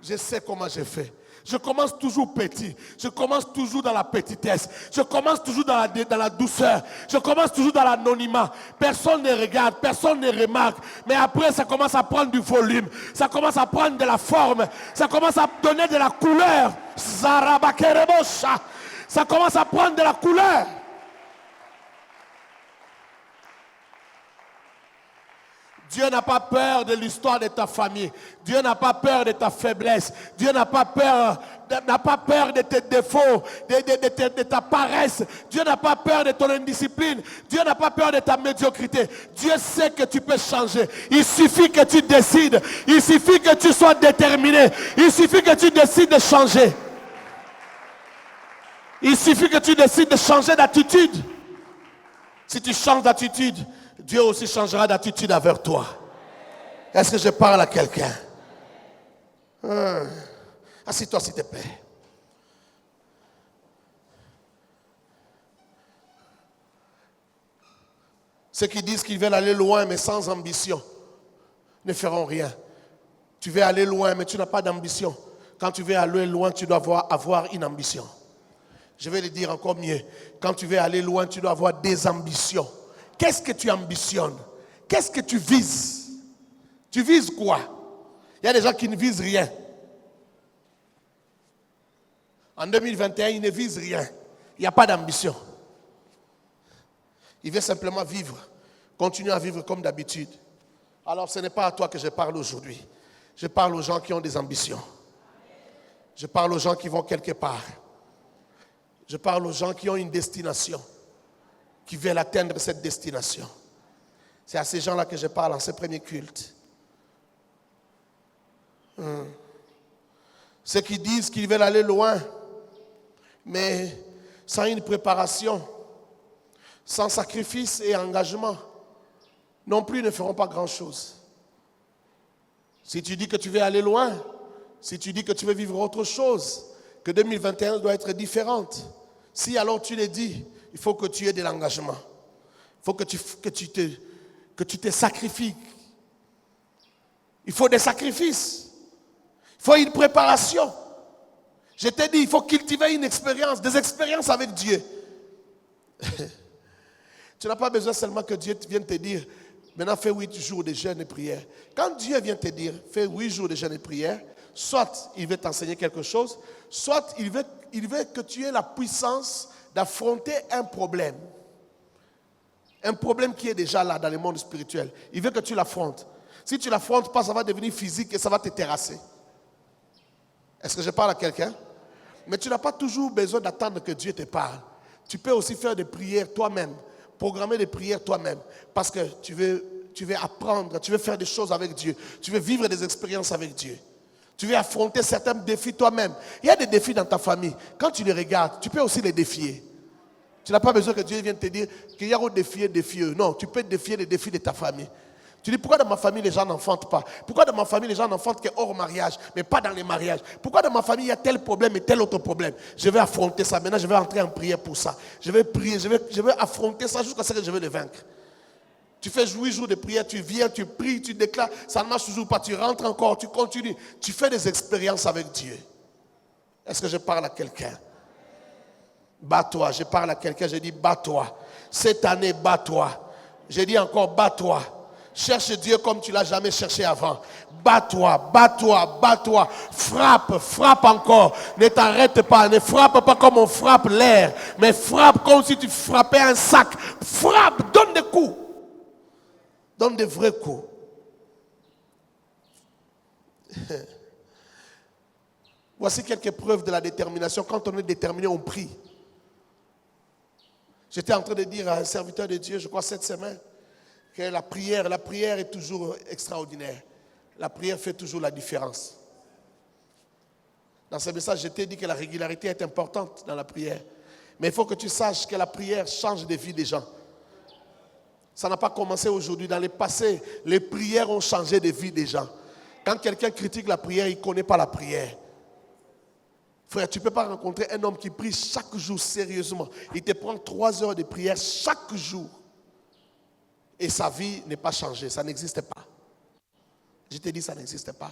Je sais comment je fais. Je commence toujours petit. Je commence toujours dans la petitesse. Je commence toujours dans la douceur. Je commence toujours dans l'anonymat. Personne ne regarde, personne ne remarque. Mais après, ça commence à prendre du volume. Ça commence à prendre de la forme. Ça commence à donner de la couleur. Ça commence à prendre de la couleur. Dieu n'a pas peur de l'histoire de ta famille. Dieu n'a pas peur de ta faiblesse. Dieu n'a pas peur de tes défauts, de ta paresse. Dieu n'a pas peur de ton indiscipline. Dieu n'a pas peur de ta médiocrité. Dieu sait que tu peux changer. Il suffit que tu décides. Il suffit que tu sois déterminé. Il suffit que tu décides de changer. Il suffit que tu décides de changer d'attitude. Si tu changes d'attitude, Dieu aussi changera d'attitude envers toi. Est-ce que je parle à quelqu'un? Assieds-toi s'il te plaît. Ceux qui disent qu'ils veulent aller loin mais sans ambition ne feront rien. Tu veux aller loin mais tu n'as pas d'ambition. Quand tu veux aller loin, tu dois avoir une ambition. Je vais le dire encore mieux. Quand tu veux aller loin, tu dois avoir des ambitions. Qu'est-ce que tu ambitionnes? Qu'est-ce que tu vises? Tu vises quoi? Il y a des gens qui ne visent rien. En 2021, ils ne visent rien. Il n'y a pas d'ambition. Ils veulent simplement vivre. Continuer à vivre comme d'habitude. Alors ce n'est pas à toi que je parle aujourd'hui. Je parle aux gens qui ont des ambitions. Je parle aux gens qui vont quelque part. Je parle aux gens qui ont une destination. Qui veulent atteindre cette destination. C'est à ces gens-là que je parle en ce premier culte. Ceux qui disent qu'ils veulent aller loin, mais sans une préparation, sans sacrifice et engagement, non plus ne feront pas grand-chose. Si tu dis que tu veux aller loin, si tu dis que tu veux vivre autre chose, que 2021 doit être différente, si alors tu le dis, il faut que tu aies de l'engagement. Il faut que tu te sacrifies. Il faut des sacrifices. Il faut une préparation. Je t'ai dit, il faut cultiver une expérience, des expériences avec Dieu. Tu n'as pas besoin seulement que Dieu vienne te dire, maintenant fais 8 jours de jeûne et prière. Quand Dieu vient te dire, fais 8 jours de jeûne et prière, soit il veut t'enseigner quelque chose, soit il veut que tu aies la puissance d'affronter un problème. Un problème qui est déjà là dans le monde spirituel. Il veut que tu l'affrontes. Si tu ne l'affrontes pas, ça va devenir physique et ça va te terrasser. Est-ce que je parle à quelqu'un? Mais tu n'as pas toujours besoin d'attendre que Dieu te parle. Tu peux aussi faire des prières toi-même. Programmer des prières toi-même. Parce que tu veux apprendre, tu veux faire des choses avec Dieu. Tu veux vivre des expériences avec Dieu. Tu veux affronter certains défis toi-même. Il y a des défis dans ta famille. Quand tu les regardes, tu peux aussi les défier. Tu n'as pas besoin que Dieu vienne te dire qu'il y a un défi. Non, tu peux défier les défis de ta famille. Tu dis, pourquoi dans ma famille les gens n'enfantent pas? Pourquoi dans ma famille les gens n'enfantent que hors mariage, mais pas dans les mariages? Pourquoi dans ma famille il y a tel problème et tel autre problème? Je vais affronter ça. Maintenant, je vais entrer en prière pour ça. Je vais prier, je vais affronter ça jusqu'à ce que je vais le vaincre. Tu fais 8 jours de prière, tu viens, tu pries, tu déclares, ça ne marche toujours pas, tu rentres encore, tu continues. Tu fais des expériences avec Dieu. Est-ce que je parle à quelqu'un? Bats-toi, je parle à quelqu'un, je dis bats-toi. Cette année, bats-toi. Je dis encore bats-toi. Cherche Dieu comme tu ne l'as jamais cherché avant. Bats-toi, bats-toi, bats-toi. Frappe, frappe encore. Ne t'arrête pas, ne frappe pas comme on frappe l'air, mais frappe comme si tu frappais un sac. Frappe, donne des coups. Donne des vrais coups. Voici quelques preuves de la détermination. Quand on est déterminé, on prie. J'étais en train de dire à un serviteur de Dieu, je crois cette semaine, que la prière est toujours extraordinaire. La prière fait toujours la différence. Dans ce message, je t'ai dit que la régularité est importante dans la prière. Mais il faut que tu saches que la prière change des vies des gens. Ça n'a pas commencé aujourd'hui. Dans le passé, les prières ont changé des vies des gens. Quand quelqu'un critique la prière, il ne connaît pas la prière. Frère, tu ne peux pas rencontrer un homme qui prie chaque jour sérieusement. Il te prend 3 heures de prière chaque jour. Et sa vie n'est pas changée. Ça n'existe pas. Je te dis, ça n'existe pas.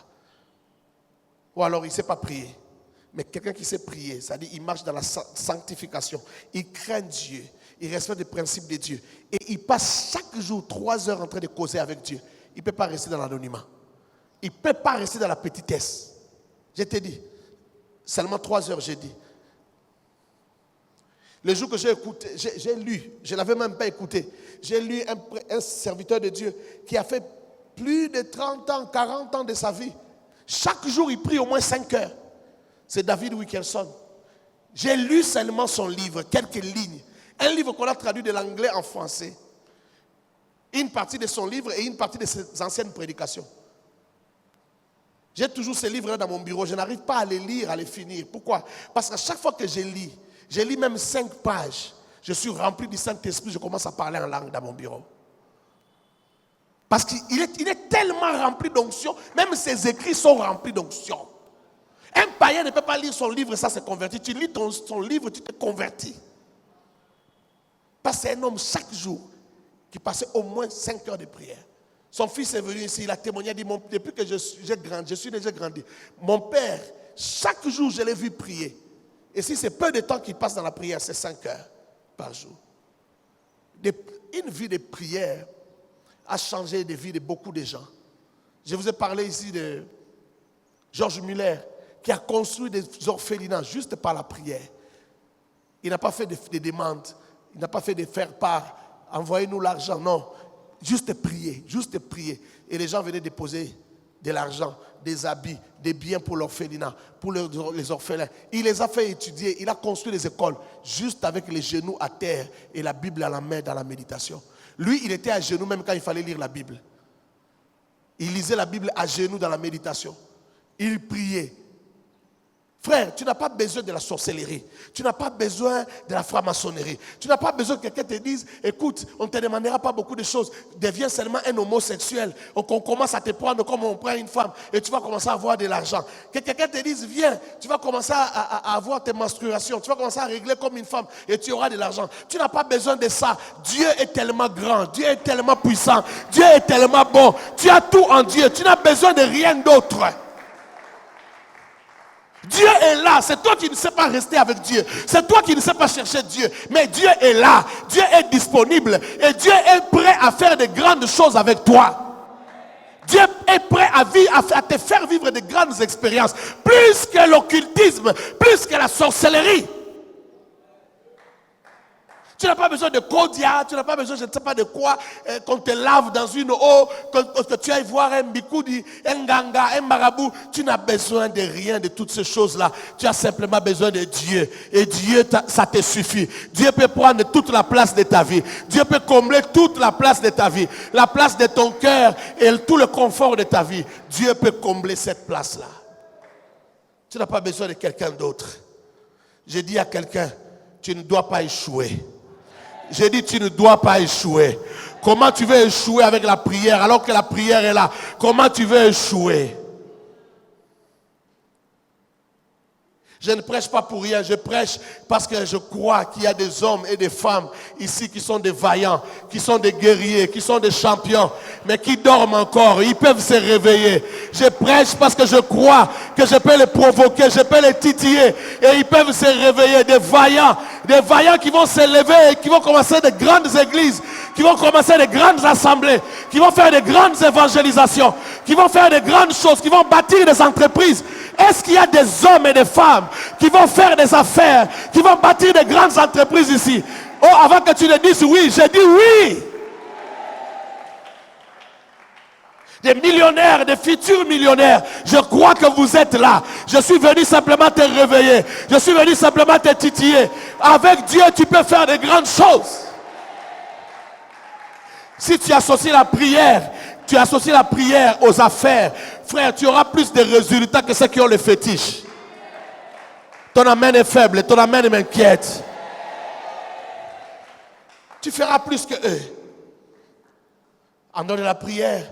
Ou alors, il ne sait pas prier. Mais quelqu'un qui sait prier, c'est-à-dire il marche dans la sanctification. Il craint Dieu. Il respecte les principes de Dieu. Et il passe chaque jour 3 heures en train de causer avec Dieu. Il ne peut pas rester dans l'anonymat. Il ne peut pas rester dans la petitesse. Je te dis, seulement 3 heures, j'ai dit. Le jour que j'ai écouté, j'ai lu, je ne l'avais même pas écouté. J'ai lu un serviteur de Dieu qui a fait plus de 30 ans, 40 ans de sa vie. Chaque jour, il prie au moins 5 heures. C'est David Wilkerson. J'ai lu seulement son livre, quelques lignes. Un livre qu'on a traduit de l'anglais en français. Une partie de son livre et une partie de ses anciennes prédications. J'ai toujours ces livres-là dans mon bureau. Je n'arrive pas à les lire, à les finir. Pourquoi? Parce qu'à chaque fois que je lis même 5 pages. Je suis rempli du Saint-Esprit, je commence à parler en langue dans mon bureau. Parce qu'il est tellement rempli d'onction, même ses écrits sont remplis d'onction. Un païen ne peut pas lire son livre et ça se convertit. Tu lis son livre, tu te convertis. Parce que c'est un homme chaque jour qui passait au moins 5 heures de prière. Son fils est venu ici, il a témoigné, il dit, depuis que j'ai grandi, mon père, chaque jour je l'ai vu prier. Et si c'est peu de temps qu'il passe dans la prière, c'est 5 heures par jour. Une vie de prière a changé la vie de beaucoup de gens. Je vous ai parlé ici de Georges Muller, qui a construit des orphelinats juste par la prière. Il n'a pas fait de demandes, il n'a pas fait de faire part, envoyez-nous l'argent, non. Juste prier. Et les gens venaient déposer de l'argent, des habits, des biens pour l'orphelinat, pour les orphelins. Il les a fait étudier, il a construit les écoles, juste avec les genoux à terre et la Bible à la main dans la méditation. Lui, il était à genoux même quand il fallait lire la Bible. Il lisait la Bible à genoux dans la méditation. Il priait. Frère, tu n'as pas besoin de la sorcellerie. Tu n'as pas besoin de la franc-maçonnerie. Tu n'as pas besoin que quelqu'un te dise, écoute, on ne te demandera pas beaucoup de choses. Deviens seulement un homosexuel. Qu'on commence à te prendre comme on prend une femme et tu vas commencer à avoir de l'argent. Que quelqu'un te dise, viens, tu vas commencer à avoir tes menstruations. Tu vas commencer à régler comme une femme et tu auras de l'argent. Tu n'as pas besoin de ça. Dieu est tellement grand. Dieu est tellement puissant. Dieu est tellement bon. Tu as tout en Dieu. Tu n'as besoin de rien d'autre. Dieu est là, c'est toi qui ne sais pas rester avec Dieu. C'est toi qui ne sais pas chercher Dieu. Mais Dieu est là, Dieu est disponible. Et Dieu est prêt à faire de grandes choses avec toi. Dieu est prêt à te faire vivre de grandes expériences. Plus que l'occultisme, plus que la sorcellerie. Tu n'as pas besoin de kodia, tu n'as pas besoin, je ne sais pas de quoi, qu'on te lave dans une eau, que tu ailles voir un bikoudi, un ganga, un marabout. Tu n'as besoin de rien de toutes ces choses-là. Tu as simplement besoin de Dieu. Et Dieu, ça te suffit. Dieu peut prendre toute la place de ta vie. Dieu peut combler toute la place de ta vie. La place de ton cœur et tout le confort de ta vie. Dieu peut combler cette place-là. Tu n'as pas besoin de quelqu'un d'autre. J'ai dit à quelqu'un, tu ne dois pas échouer. J'ai dit, tu ne dois pas échouer. Comment tu veux échouer avec la prière alors que la prière est là? Comment tu veux échouer? Je ne prêche pas pour rien, je prêche parce que je crois qu'il y a des hommes et des femmes ici qui sont des vaillants, qui sont des guerriers, qui sont des champions, mais qui dorment encore, ils peuvent se réveiller. Je prêche parce que je crois que je peux les provoquer, je peux les titiller et ils peuvent se réveiller, des vaillants qui vont se lever et qui vont commencer de grandes églises, qui vont commencer de grandes assemblées, qui vont faire de grandes évangélisations, qui vont faire de grandes choses, qui vont bâtir des entreprises. Est-ce qu'il y a des hommes et des femmes qui vont faire des affaires, qui vont bâtir de grandes entreprises ici? Oh, avant que tu ne dises oui, j'ai dit oui. Des millionnaires, des futurs millionnaires, je crois que vous êtes là. Je suis venu simplement te réveiller. Je suis venu simplement te titiller. Avec Dieu, tu peux faire de grandes choses. Si tu associes la prière, tu associes la prière aux affaires, frère, tu auras plus de résultats que ceux qui ont le fétiche. Ton amen est faible, ton amen m'inquiète. Tu feras plus que eux. En dehors de la prière,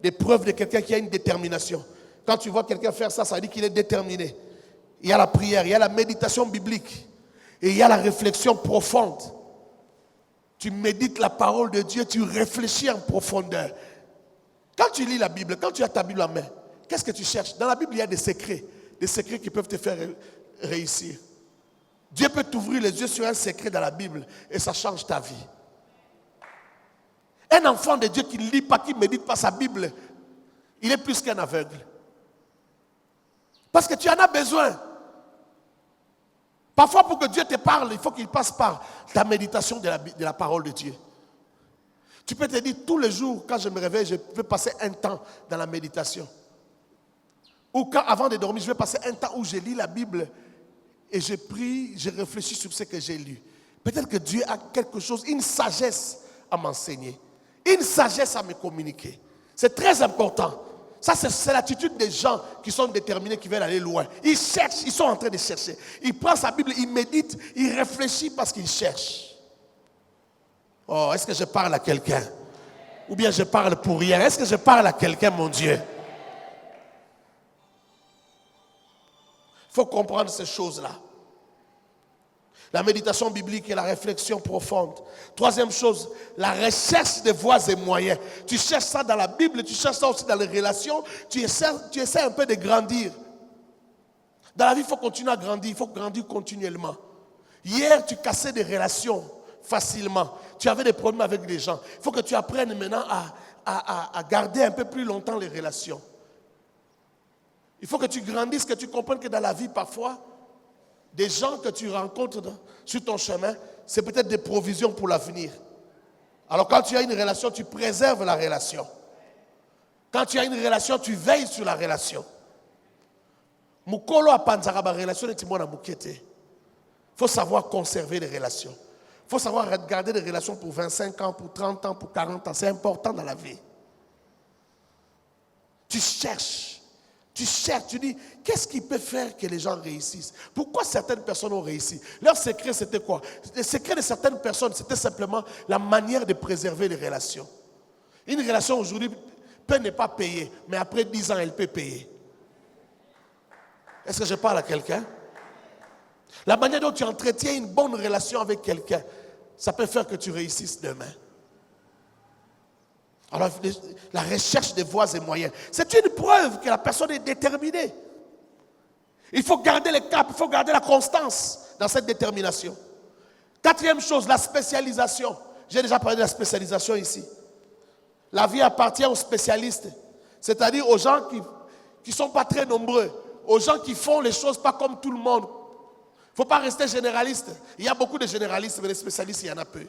des preuves de quelqu'un qui a une détermination. Quand tu vois quelqu'un faire ça, ça dit qu'il est déterminé. Il y a la prière, il y a la méditation biblique. Et il y a la réflexion profonde. Tu médites la parole de Dieu, tu réfléchis en profondeur. Quand tu lis la Bible, quand tu as ta Bible en main, qu'est-ce que tu cherches? Dans la Bible, il y a des secrets qui peuvent te faire réussir. Dieu peut t'ouvrir les yeux sur un secret dans la Bible et ça change ta vie. Un enfant de Dieu qui ne lit pas, qui ne médite pas sa Bible, il est plus qu'un aveugle. Parce que tu en as besoin. Parfois, pour que Dieu te parle, il faut qu'il passe par ta méditation de la parole de Dieu. Tu peux te dire, tous les jours, quand je me réveille, je peux passer un temps dans la méditation. Ou quand, avant de dormir, je vais passer un temps où je lis la Bible et je prie, je réfléchis sur ce que j'ai lu. Peut-être que Dieu a quelque chose, une sagesse à m'enseigner, une sagesse à me communiquer. C'est très important. Ça, c'est l'attitude des gens qui sont déterminés, qui veulent aller loin. Ils cherchent, ils sont en train de chercher. Ils prennent sa Bible, ils méditent, ils réfléchissent parce qu'ils cherchent. Oh, est-ce que je parle à quelqu'un? Ou bien je parle pour rien? Est-ce que je parle à quelqu'un, mon Dieu? faut comprendre ces choses-là. La méditation biblique et la réflexion profonde. Troisième chose, la recherche des voies et moyens. Tu cherches ça dans la Bible, tu cherches ça aussi dans les relations. Tu essaies un peu de grandir. Dans la vie, il faut continuer à grandir. Il faut grandir continuellement. Hier, tu cassais des relations facilement. Tu avais des problèmes avec les gens. Il faut que tu apprennes maintenant à garder un peu plus longtemps les relations. Il faut que tu grandisses, que tu comprennes que dans la vie, parfois, des gens que tu rencontres sur ton chemin, c'est peut-être des provisions pour l'avenir. Alors quand tu as une relation, tu préserves la relation. Quand tu as une relation, tu veilles sur la relation. Mukolo apanzara ba relation et timona mukete. Il faut savoir conserver les relations. Il faut savoir garder des relations pour 25 ans, pour 30 ans, pour 40 ans. C'est important dans la vie. Tu cherches. Tu cherches, tu dis, qu'est-ce qui peut faire que les gens réussissent? Pourquoi certaines personnes ont réussi? Leur secret, c'était quoi? Le secret de certaines personnes, c'était simplement la manière de préserver les relations. Une relation aujourd'hui peut ne pas payer, mais après 10 ans, elle peut payer. Est-ce que je parle à quelqu'un? La manière dont tu entretiens une bonne relation avec quelqu'un, ça peut faire que tu réussisses demain. Alors, la recherche des voies et moyens, c'est une preuve que la personne est déterminée. Il faut garder le cap, il faut garder la constance dans cette détermination. Quatrième chose, la spécialisation. J'ai déjà parlé de la spécialisation ici. La vie appartient aux spécialistes, c'est-à-dire aux gens qui ne sont pas très nombreux, aux gens qui font les choses pas comme tout le monde. Il ne faut pas rester généraliste. Il y a beaucoup de généralistes, mais les spécialistes, il y en a peu.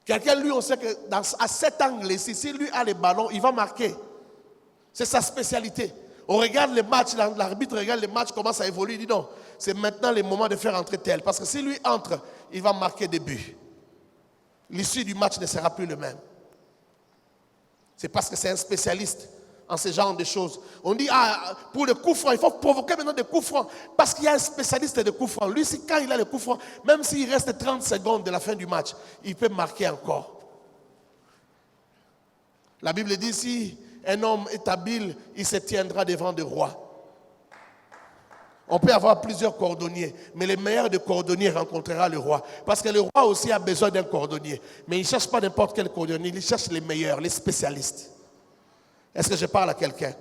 Quelqu'un, lui, on sait que à cet angle-ci, si lui a les ballons, il va marquer. C'est sa spécialité. On regarde les matchs, l'arbitre regarde les matchs, comment ça évolue. Il dit non, c'est maintenant le moment de faire entrer tel. Parce que si lui entre, il va marquer des buts. L'issue du match ne sera plus le même. C'est parce que c'est un spécialiste en ce genre de choses. On dit, pour le coup franc, il faut provoquer maintenant des coups francs. Parce qu'il y a un spécialiste de coups francs. Lui, quand il a le coup franc, même s'il reste 30 secondes de la fin du match, il peut marquer encore. La Bible dit, si un homme est habile, il se tiendra devant des rois. On peut avoir plusieurs cordonniers, mais le meilleur des cordonniers rencontrera le roi. Parce que le roi aussi a besoin d'un cordonnier. Mais il ne cherche pas n'importe quel cordonnier, il cherche les meilleurs, les spécialistes. Est-ce que je parle à quelqu'un?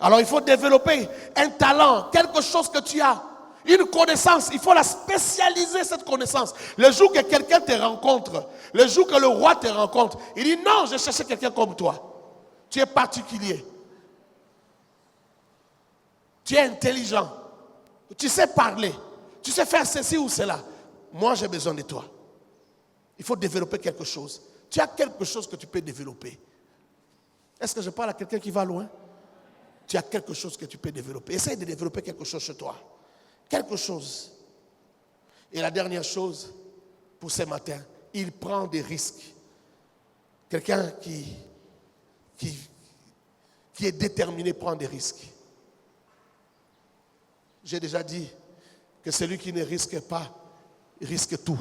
Alors il faut développer un talent, quelque chose que tu as, une connaissance. Il faut la spécialiser, cette connaissance. Le jour que quelqu'un te rencontre, le jour que le roi te rencontre, il dit non, je cherchais quelqu'un comme toi. Tu es particulier. Tu es intelligent. Tu sais parler. Tu sais faire ceci ou cela. Moi, j'ai besoin de toi. Il faut développer quelque chose. Tu as quelque chose que tu peux développer. Est-ce que je parle à quelqu'un qui va loin? Tu as quelque chose que tu peux développer. Essaye de développer quelque chose chez toi. Quelque chose. Et la dernière chose, pour ce matin, il prend des risques. Quelqu'un qui est déterminé prend des risques. J'ai déjà dit que celui qui ne risque pas, il risque tout.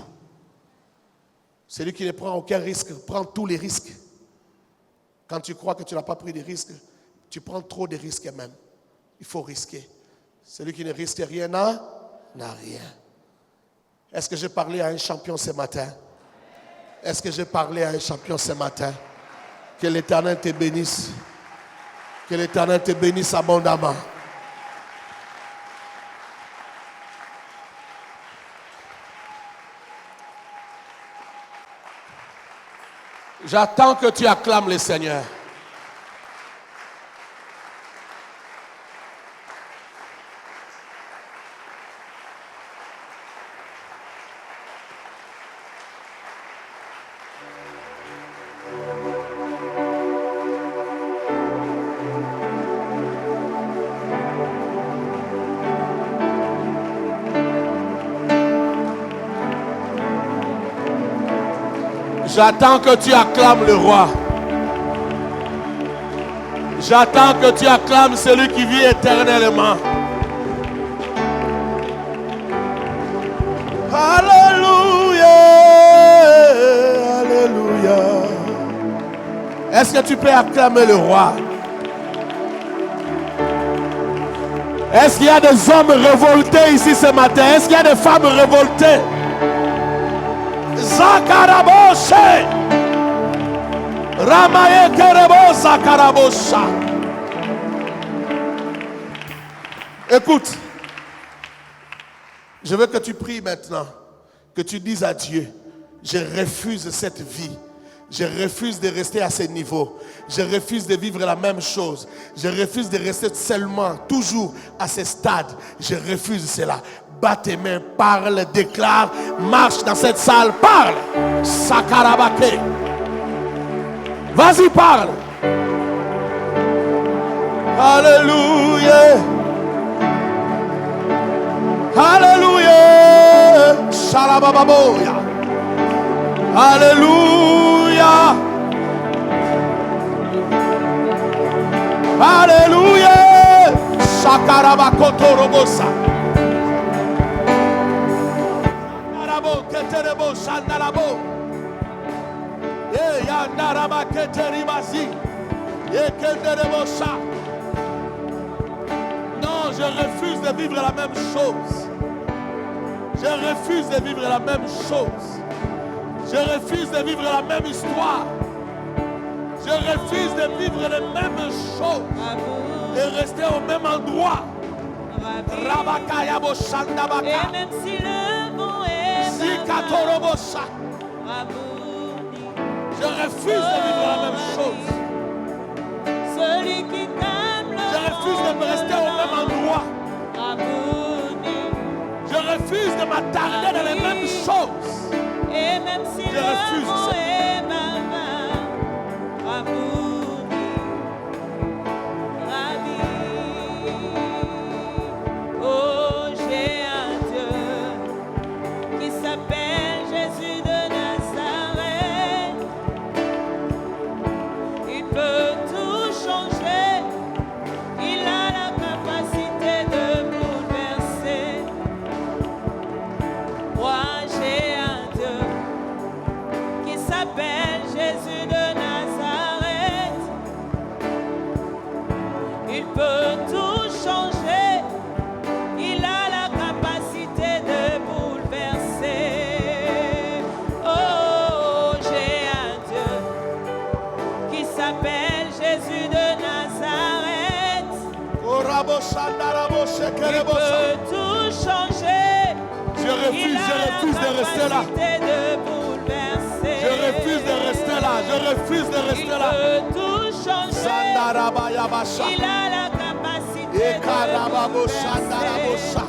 Celui qui ne prend aucun risque, prend tous les risques. Quand tu crois que tu n'as pas pris de risques, tu prends trop de risques même. Il faut risquer. Celui qui ne risque rien n'a rien. Est-ce que j'ai parlé à un champion ce matin? Est-ce que j'ai parlé à un champion ce matin? Que l'Éternel te bénisse. Que l'Éternel te bénisse abondamment. J'attends que tu acclames le Seigneur. J'attends que tu acclames le roi. J'attends que tu acclames celui qui vit éternellement. Alléluia. Alléluia. Est-ce que tu peux acclamer le roi? Est-ce qu'il y a des hommes révoltés ici ce matin? Est-ce qu'il y a des femmes révoltées? Zakaraboshe. Ramaye Kerebo Zakarabosha. Écoute, je veux que tu pries maintenant, que tu dises à Dieu, je refuse cette vie. Je refuse de rester à ce niveau. Je refuse de vivre la même chose. Je refuse de rester seulement, toujours à ce stade. Je refuse cela. Bats tes mains, parle, déclare, marche dans cette salle, parle. Sakarabake. Vas-y, parle. Alléluia. Alléluia. Shalabababoya. Alléluia. Alléluia. Shakarabakotorobosa. Sakarabo keterebo shandalabo. Yandaraba keteribazi. Yekenderebosa. Non, je refuse de vivre la même chose. Je refuse de vivre la même chose. Je refuse de vivre la même histoire. Je refuse de vivre les mêmes choses. De rester au même endroit. Rabakayabo Shandabaka. Et même si le vent est Zikatorobosa. Je refuse de vivre la même chose. celui qui calme le Je refuse de rester au même endroit. Je refuse de m'attarder dans les mêmes choses. Et même si Je le refuse vent ça. est bavard, Rabouni, Rabi. Oh, j'ai un Dieu qui s'appelle Jésus de Nazareth. Il peut tout changer. Il a la capacité de bouleverser. Moi, j'ai un Dieu qui s'appelle Jésus de Nazareth. Il peut tout changer. Il a la capacité de bouleverser. Oh, j'ai un Dieu qui s'appelle Jésus de Nazareth. Oraboshandaraboshe Il kerebosa. peut tout changer. Je refuse de rester là. Je refuse de rester là. Je refuse de rester là. Il peut tout changer. Sandarabayabasha. Il a la capacité de bouleverser. Ekarababoshandarabosa.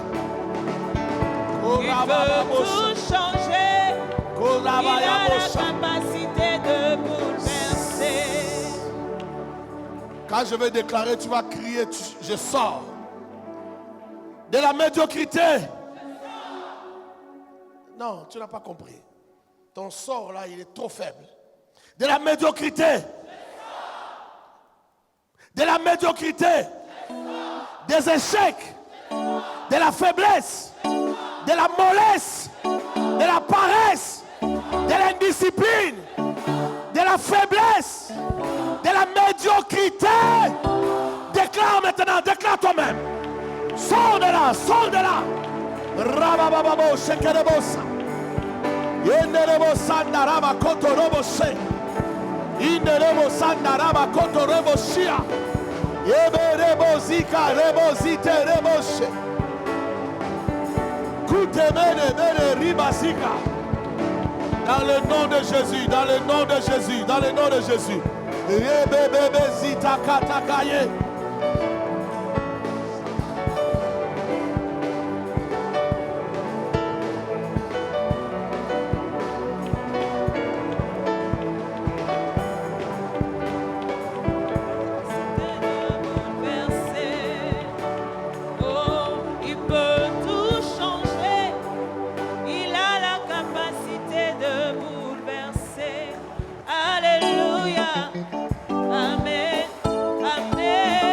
Il peut tout changer. Il a la Korabayabosha. capacité de bouleverser. Quand je vais déclarer, tu vas crier, je sors de la médiocrité. Non, tu n'as pas compris. Ton sort là, il est trop faible. De la médiocrité. De la médiocrité. Des échecs. De la faiblesse. De la mollesse. De la paresse. De l'indiscipline. De la faiblesse. De la médiocrité. Déclare maintenant, déclare toi-même. Sors de là, sors de là. Rabababo shekerebosa. Yenderebo sandaraba kotoroboshe. Inderebo sandaraba kotoreboshia. Yeberebo zika rebozite reboshe. Kutemene bene ribasika. Dans le nom de Jésus, dans le nom de Jésus, dans le nom de Jésus. Rebebebe zita katakaye. Oh, il peut tout changer. Il a la capacité de bouleverser. Alléluia. Amen. Amen.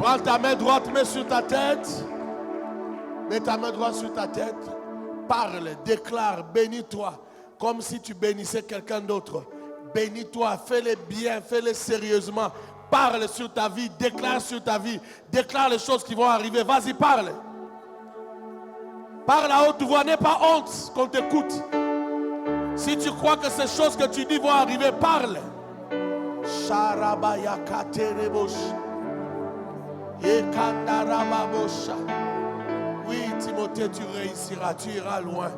Prends ta main droite, mets sur ta tête. Mets ta main droite sur ta tête. Parle, déclare, bénis-toi. Comme si tu bénissais quelqu'un d'autre. Bénis-toi, fais-les bien, fais-les sérieusement. Parle sur ta vie, déclare sur ta vie. Déclare les choses qui vont arriver. Vas-y, parle. Parle à haute voix, n'aie pas honte qu'on t'écoute. Si tu crois que ces choses que tu dis vont arriver, parle. Oui, Timothée, tu réussiras, tu iras loin.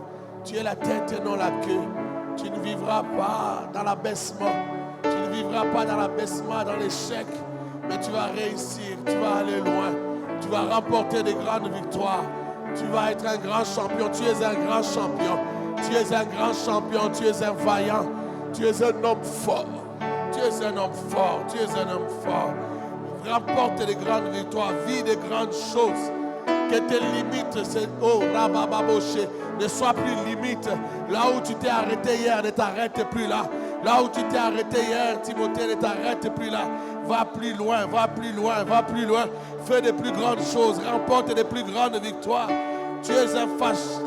Tu es la tête et non la queue. Tu ne vivras pas dans l'abaissement. Tu ne vivras pas dans l'abaissement, dans l'échec. Mais tu vas réussir, tu vas aller loin. Tu vas remporter des grandes victoires. Tu vas être un grand champion. Tu es un grand champion. Tu es un grand champion. Tu es un vaillant. Tu es un homme fort. Tu es un homme fort. Tu es un homme fort. Remporte des grandes victoires. Vis des grandes choses. Que tes limites, ne soient plus limites. Là où tu t'es arrêté hier, ne t'arrête plus là. Là où tu t'es arrêté hier, Timothée, ne t'arrête plus là. Va plus loin, va plus loin, va plus loin. Fais de plus grandes choses, remporte de plus grandes victoires. Tu es un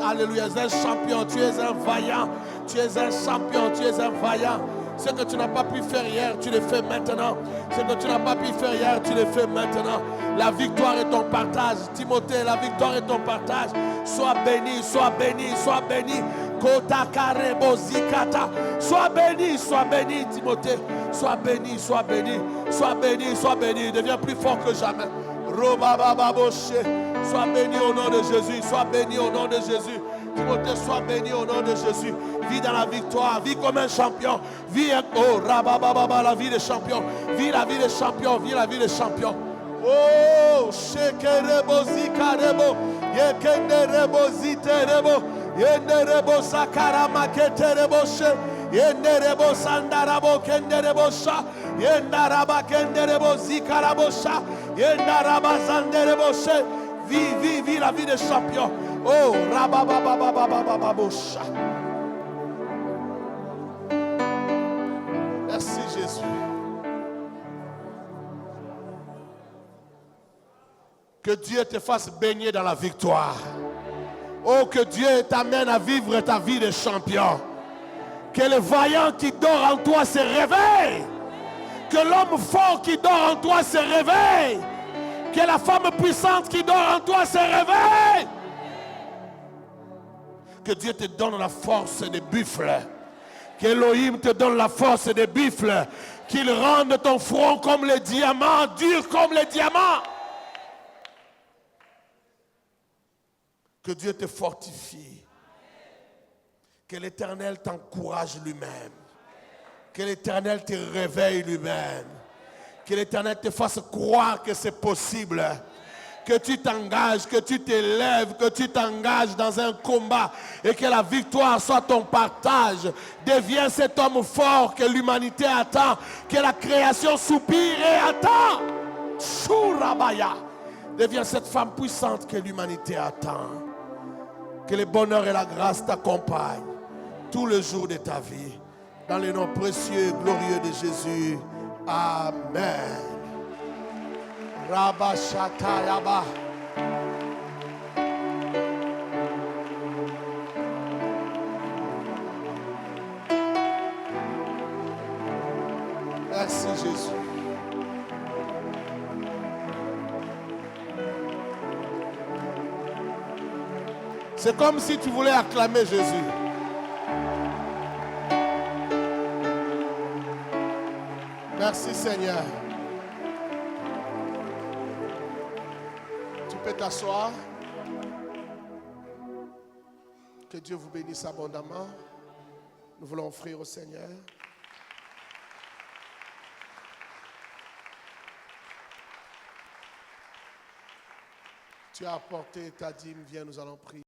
alléluia, un champion, tu es un vaillant. Tu es un champion, tu es un vaillant. Ce que tu n'as pas pu faire hier, tu le fais maintenant. Ce que tu n'as pas pu faire hier, tu le fais maintenant. La victoire est ton partage. Timothée, la victoire est ton partage. Sois béni, sois béni, sois béni. Kota karebo zikata. Sois béni, Timothée. Sois béni, sois béni. Sois béni, sois béni. Deviens plus fort que jamais. Robabababoshe. Sois béni au nom de Jésus. Sois béni au nom de Jésus. Timothée, sois béni au nom de Jésus. Vis dans la victoire, vis comme un champion. Vis la vie de champion. Vis la vie de champion, vis la vie de champion. Oh, shekerebo zikarebo, yekenderebo ziterebo, yenderebo sakarama keterebo she, yenderebo sandarabo kenderebo sha, yendaraba kenderebo zikarabo sha, yendaraba zanderebo she. Vis la vie de champion. Oh, rababababababababosha. Merci Jésus. Que Dieu te fasse baigner dans la victoire. Oh, que Dieu t'amène à vivre ta vie de champion. Que le vaillant qui dort en toi se réveille. Que l'homme fort qui dort en toi se réveille. Que la femme puissante qui dort en toi se réveille. Que Dieu te donne la force des buffles. Qu'Élohim te donne la force des buffles. Qu'il rende ton front comme les diamants, dur comme les diamants. Que Dieu te fortifie. Que l'Éternel t'encourage lui-même. Que l'Éternel te réveille lui-même. Que l'Éternel te fasse croire que c'est possible. Que tu t'engages, que tu t'élèves, que tu t'engages dans un combat et que la victoire soit ton partage. Deviens cet homme fort que l'humanité attend, que la création soupire et attend. Shurabaya. Deviens cette femme puissante que l'humanité attend. Que le bonheur et la grâce t'accompagnent tous les jours de ta vie. Dans le nom précieux et glorieux de Jésus. Amen. Rabashatayaba. Merci Jésus. C'est comme si tu voulais acclamer Jésus. Merci Seigneur. Tu peux t'asseoir. Que Dieu vous bénisse abondamment. Nous voulons offrir au Seigneur. Tu as apporté ta dîme, viens, nous allons prier.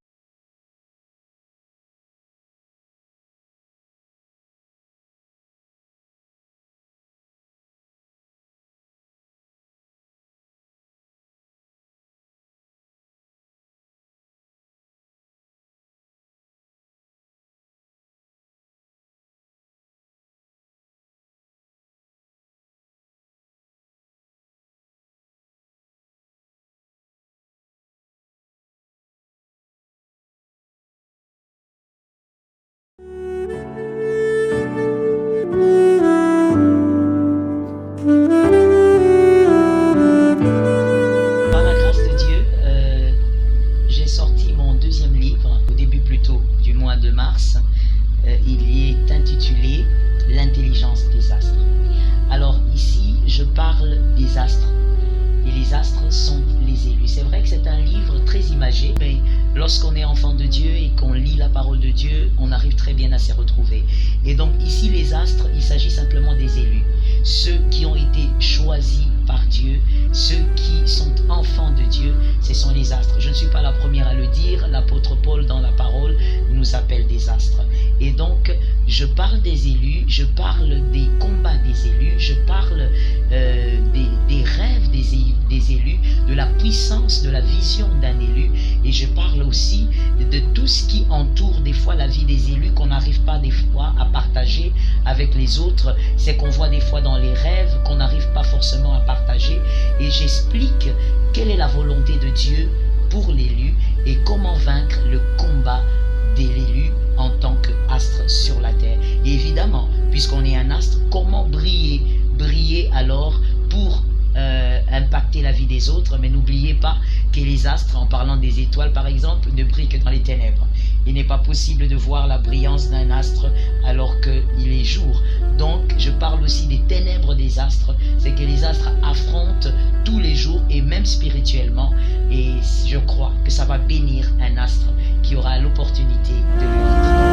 lorsqu'on est enfant de Dieu et qu'on lit la parole de Dieu, on arrive très bien à s'y retrouver. Et donc ici, les astres, il s'agit simplement des élus. Ceux qui ont été choisis par Dieu, ceux qui sont enfants de Dieu, ce sont les astres. Je ne suis pas la première à le dire, l'apôtre Paul dans la parole nous appelle des astres. Et donc, je parle des élus, je parle des combats des élus, je parle des rêves des élus, de la puissance, de la vision d'un élu, et je parle aussi de tout ce qui entoure des fois la vie des élus qu'on n'arrive pas des fois à partager avec les autres. C'est qu'on voit des fois dans les rêves qu'on n'arrive pas forcément à partager, et j'explique quelle est la volonté de Dieu pour l'élu et comment vaincre le combat de l'élu en tant qu'astre sur la terre. Et évidemment, puisqu'on est un astre, comment briller? Briller alors pour impacter la vie des autres, mais n'oubliez pas que les astres, en parlant des étoiles par exemple, ne brillent que dans les ténèbres. Il n'est pas possible de voir la brillance d'un astre alors qu'il est jour. Donc, je parle aussi des ténèbres des astres. C'est que les astres affrontent tous les jours et même spirituellement. Et je crois que ça va bénir un astre qui aura l'opportunité de le vivre.